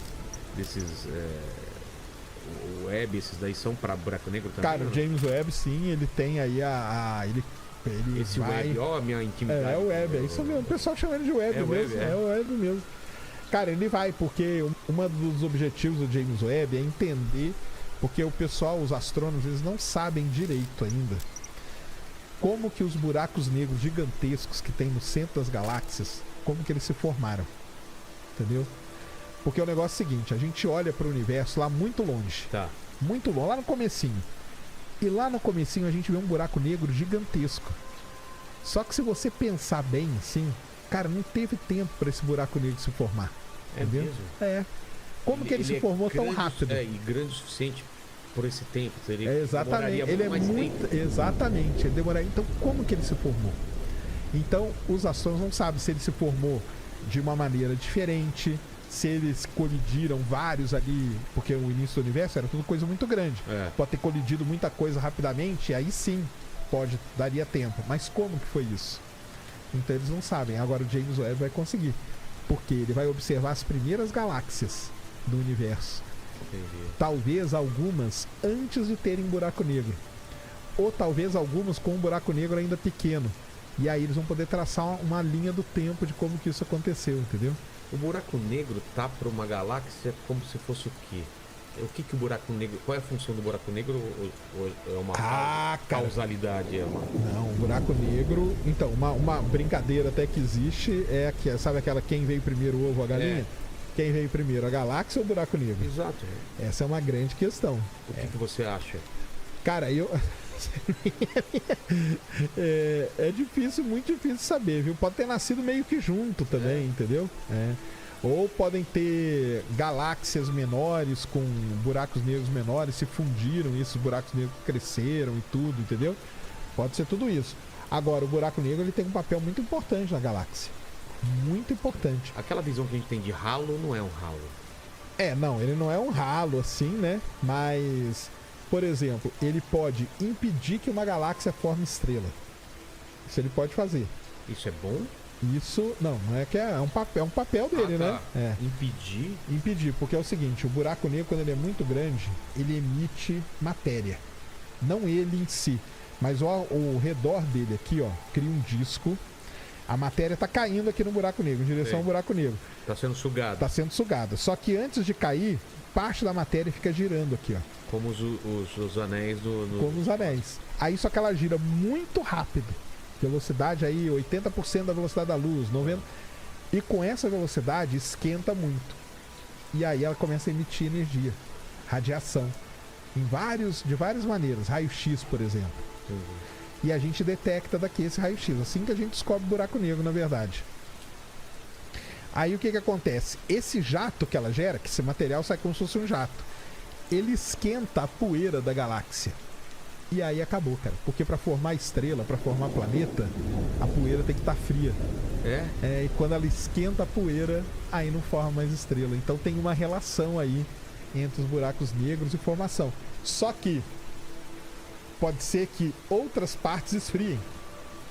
o Webb, esses daí são para buraco negro também? Cara, o James Webb, sim, ele tem aí ele esse vai... Webb, ó, a minha intimidade. É o Webb, é isso mesmo. O pessoal chama ele de Webb mesmo. Webb, é o Webb mesmo. Cara, ele vai, porque um dos objetivos do James Webb é entender, porque o pessoal, os astrônomos, eles não sabem direito ainda como que os buracos negros gigantescos que tem no centro das galáxias, como que eles se formaram. Entendeu? Porque o negócio é o seguinte, a gente olha para o universo lá muito longe. Tá. Muito longe, lá no comecinho. E lá no comecinho a gente vê um buraco negro gigantesco. Só que se você pensar bem assim, cara, não teve tempo para esse buraco negro se formar. Entendeu? Mesmo? É. Como que ele se formou tão rápido? E grande o suficiente por esse tempo. Exatamente. Ele é muito. Exatamente. Ele demoraria. Então, como que ele se formou? Então, os astrônomos não sabem se ele se formou de uma maneira diferente, se eles colidiram vários ali, porque o início do universo era tudo coisa muito grande. Pode ter colidido muita coisa rapidamente, e aí sim, daria tempo. Mas como que foi isso? Então eles não sabem. Agora o James Webb vai conseguir. Porque ele vai observar as primeiras galáxias do universo. Entendi. Talvez algumas antes de terem buraco negro. Ou talvez algumas com um buraco negro ainda pequeno. E aí eles vão poder traçar uma linha do tempo de como que isso aconteceu, entendeu? O buraco negro tá para uma galáxia como se fosse o quê? O que o buraco negro... Qual é a função do buraco negro? Ou é uma causalidade? Não, o buraco negro... Então, uma brincadeira até que existe é que, sabe aquela quem veio primeiro, o ovo ou a galinha? Quem veio primeiro, a galáxia ou o buraco negro? Exato. Essa é uma grande questão. O que você acha? Cara, é difícil, muito difícil saber, viu? Pode ter nascido meio que junto também, entendeu? Ou podem ter galáxias menores com buracos negros menores, se fundiram e esses buracos negros cresceram e tudo, entendeu? Pode ser tudo isso. Agora, o buraco negro ele tem um papel muito importante na galáxia. Muito importante. Aquela visão que a gente tem de ralo não é um ralo. Não, ele não é um ralo assim, né? Mas, por exemplo, ele pode impedir que uma galáxia forme estrela. Isso ele pode fazer. Isso é bom? Isso, não é que é um papel dele, tá. né? Impedir, porque é o seguinte, o buraco negro, quando ele é muito grande, ele emite matéria. Não ele em si, mas o redor dele aqui, ó, cria um disco. A matéria tá caindo aqui no buraco negro, em direção ao buraco negro. Tá sendo sugada. Tá sendo sugada. Só que antes de cair, parte da matéria fica girando aqui, ó. Como os anéis Como os anéis. Aí só que ela gira muito rápido. Velocidade aí, 80% da velocidade da luz, 90%. E com essa velocidade esquenta muito. E aí ela começa a emitir energia, radiação. De várias maneiras. Raio-X, por exemplo. E a gente detecta daqui esse raio-X. Assim que a gente descobre o buraco negro, na verdade. Aí o que acontece? Esse jato que ela gera, que esse material sai como se fosse um jato, ele esquenta a poeira da galáxia. E aí acabou, cara. Porque para formar estrela, para formar planeta, a poeira tem que estar fria. E quando ela esquenta a poeira, aí não forma mais estrela. Então tem uma relação aí entre os buracos negros e formação. Só que pode ser que outras partes esfriem.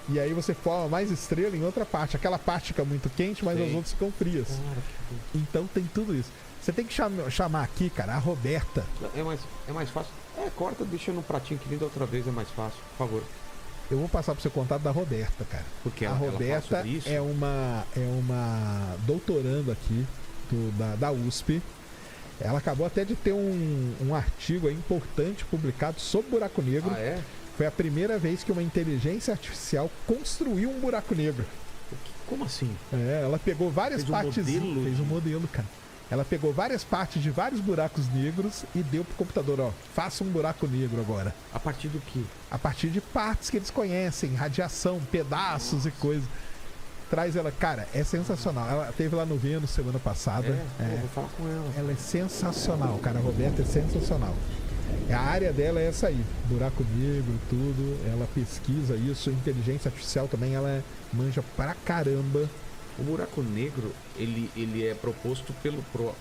E aí você forma mais estrela em outra parte. Aquela parte fica muito quente, mas as outras ficam frias. Então tem tudo isso. Você tem que chamar aqui, cara, a Roberta. É mais fácil. Corta, deixa no pratinho que nem da outra vez, é mais fácil, por favor. Eu vou passar pro seu contato da Roberta, cara. Porque a Roberta é uma doutoranda aqui da USP. Ela acabou até de ter um artigo aí importante publicado sobre buraco negro. Foi a primeira vez que uma inteligência artificial construiu um buraco negro. Como assim? Ela pegou várias partes. Fez um modelo, cara. Ela pegou várias partes de vários buracos negros e deu pro computador, faça um buraco negro agora. A partir do quê? A partir de partes que eles conhecem, radiação, pedaços e coisas. Traz ela, cara, é sensacional. Ela esteve lá no Vênus semana passada. Vou falar com ela. Ela é sensacional, cara. A Roberta é sensacional. A área dela é essa aí, buraco negro, tudo. Ela pesquisa isso, inteligência artificial também, ela manja pra caramba. O buraco negro, ele é proposto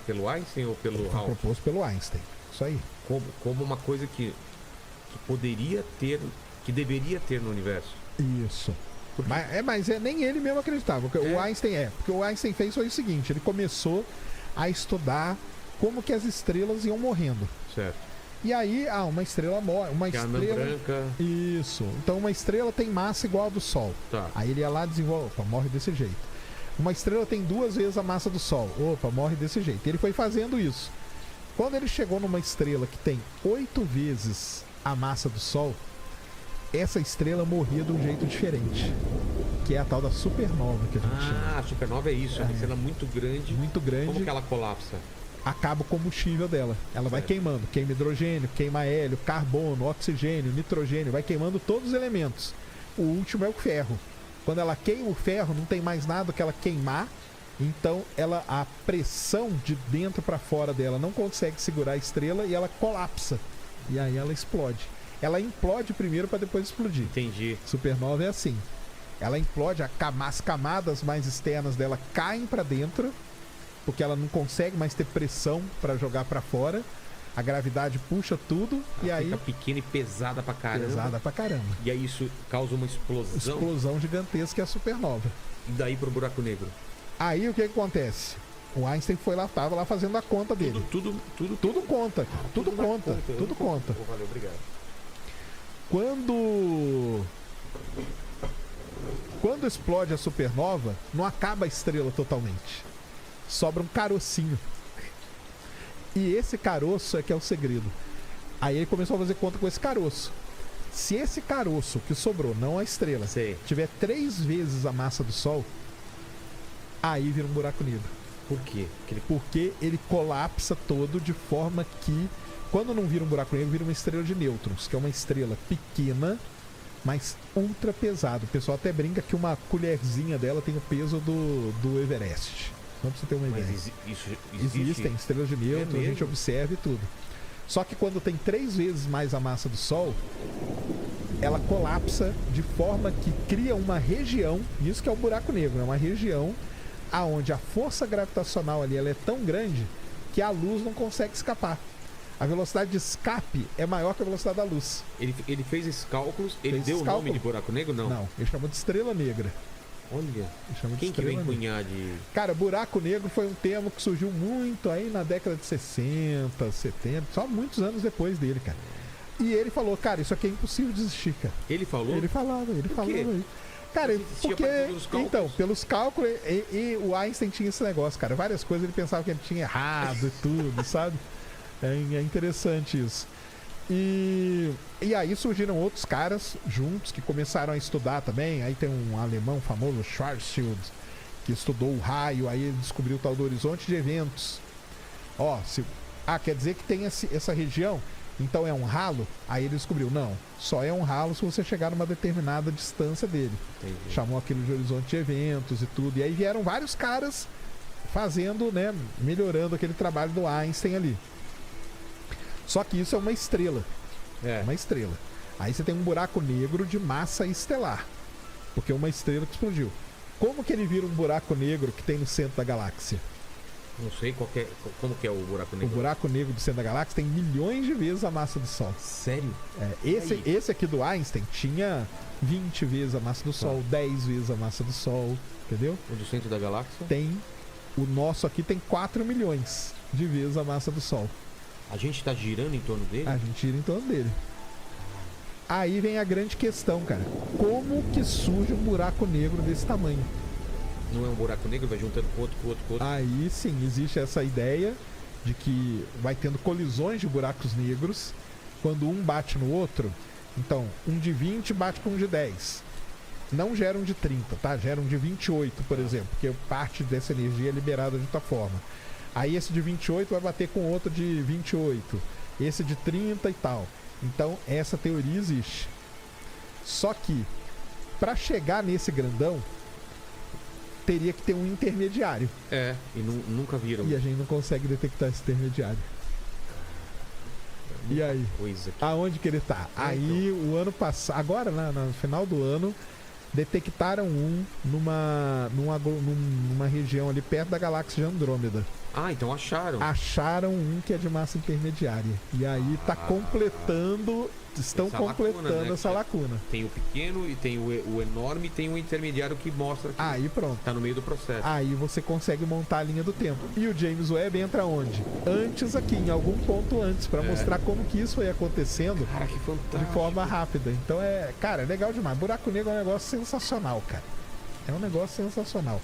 pelo Einstein ou pelo Hawking? É proposto pelo Einstein, isso aí. Como uma coisa que poderia ter, que deveria ter no universo. Isso. Mas nem ele mesmo acreditava. O Einstein porque o Einstein fez foi o seguinte, ele começou a estudar como que as estrelas iam morrendo. Certo. E aí, uma estrela morre. Uma estrela branca. Isso. Então uma estrela tem massa igual a do Sol. Tá. Aí ele ia lá e desenvolve. Morre desse jeito. Uma estrela tem 2 vezes a massa do Sol. Morre desse jeito. Ele foi fazendo isso. Quando ele chegou numa estrela que tem 8 vezes a massa do Sol, essa estrela morria de um jeito diferente. Que é a tal da supernova que a gente chama. A supernova é isso. É uma estrela muito grande. Muito grande. Como que ela colapsa? Acaba o combustível dela. Ela vai queimando. Queima hidrogênio, queima hélio, carbono, oxigênio, nitrogênio. Vai queimando todos os elementos. O último é o ferro. Quando ela queima o ferro, não tem mais nada que ela queimar. Então a pressão de dentro para fora dela não consegue segurar a estrela e ela colapsa. E aí ela explode. Ela implode primeiro para depois explodir. Entendi. Supernova é assim. Ela implode, as camadas mais externas dela caem para dentro, porque ela não consegue mais ter pressão para jogar para fora. A gravidade puxa tudo e aí fica pequena e pesada pra caramba. Pesada pra caramba. E aí isso causa uma explosão. Explosão gigantesca, que é a supernova. E daí pro buraco negro. Aí o que acontece? O Einstein foi lá, tava lá fazendo a conta dele. Tudo conta. Tudo conta. Valeu, obrigado. Quando explode a supernova, não acaba a estrela totalmente. Sobra um carocinho. E esse caroço é que é o segredo. Aí ele começou a fazer conta com esse caroço. Se esse caroço que sobrou, não a estrela, tiver 3 vezes a massa do Sol, aí vira um buraco negro. Por quê? Porque ele colapsa todo de forma que, quando não vira um buraco negro, vira uma estrela de nêutrons, que é uma estrela pequena, mas ultra pesada. O pessoal até brinca que uma colherzinha dela tem o peso do Everest. Só pra você ter uma ideia. Mas isso existem estrelas de nêutrons, a gente observa e tudo. Só que quando tem 3 vezes mais a massa do Sol, ela colapsa de forma que cria uma região, isso que é o buraco negro, é uma região aonde a força gravitacional ali ela é tão grande que a luz não consegue escapar. A velocidade de escape é maior que a velocidade da luz. Ele fez esses cálculos, ele deu o nome de buraco negro, não? Não, ele chamou de estrela negra. Olha, quem que vem cunhar de... Cara, buraco negro foi um termo que surgiu muito aí na década de 60, 70, só muitos anos depois dele, cara. E ele falou, cara, isso aqui é impossível de existir, cara. Ele falou? Ele falava aí. Cara, porque, então, pelos cálculos, e o Einstein tinha esse negócio, cara. Várias coisas ele pensava que ele tinha errado e tudo, sabe? É interessante isso. E aí surgiram outros caras juntos que começaram a estudar também. Aí tem um alemão famoso, Schwarzschild, que estudou o raio, aí ele descobriu o tal do horizonte de eventos. Quer dizer que tem essa região, então é um ralo? Aí ele descobriu, não, só é um ralo se você chegar numa determinada distância dele. Entendi. Chamou aquilo de horizonte de eventos e tudo. E aí vieram vários caras fazendo, né, melhorando aquele trabalho do Einstein ali. Só que isso é uma estrela. É. Uma estrela. Aí você tem um buraco negro de massa estelar. Porque é uma estrela que explodiu. Como que ele vira um buraco negro que tem no centro da galáxia? Não sei como que é o buraco negro. O buraco negro do centro da galáxia tem milhões de vezes a massa do Sol. Sério? Esse aqui do Einstein tinha 20 vezes a massa do Sol, 10 vezes a massa do Sol, entendeu? O do centro da galáxia? O nosso aqui tem 4 milhões de vezes a massa do Sol. A gente tá girando em torno dele? A gente gira em torno dele. Aí vem a grande questão, cara. Como que surge um buraco negro desse tamanho? Não é um buraco negro, vai juntando com outro, com outro, com outro. Aí sim, existe essa ideia de que vai tendo colisões de buracos negros quando um bate no outro. Então, um de 20 bate com um de 10. Não gera um de 30, tá? Gera um de 28, por exemplo, porque parte dessa energia é liberada de outra forma. Aí esse de 28 vai bater com outro de 28, esse de 30 e tal. Então, essa teoria existe. Só que, para chegar nesse grandão, teria que ter um intermediário. E nunca viram. E a gente não consegue detectar esse intermediário. E aí? Aonde que ele tá? Aí, então. O ano passado, agora, no final do ano, detectaram numa região ali perto da galáxia de Andrômeda. Então acharam. Acharam um que é de massa intermediária. E aí tá completando. Estão completando essa lacuna. Tem o pequeno e tem o enorme e tem o intermediário que mostra que aí pronto. Tá no meio do processo. Aí você consegue montar a linha do tempo. E o James Webb entra onde? Antes aqui, em algum ponto antes, para mostrar como que isso foi acontecendo. Cara, que fantástico. De forma rápida. Então é legal demais. Buraco negro é um negócio sensacional, cara. É um negócio sensacional.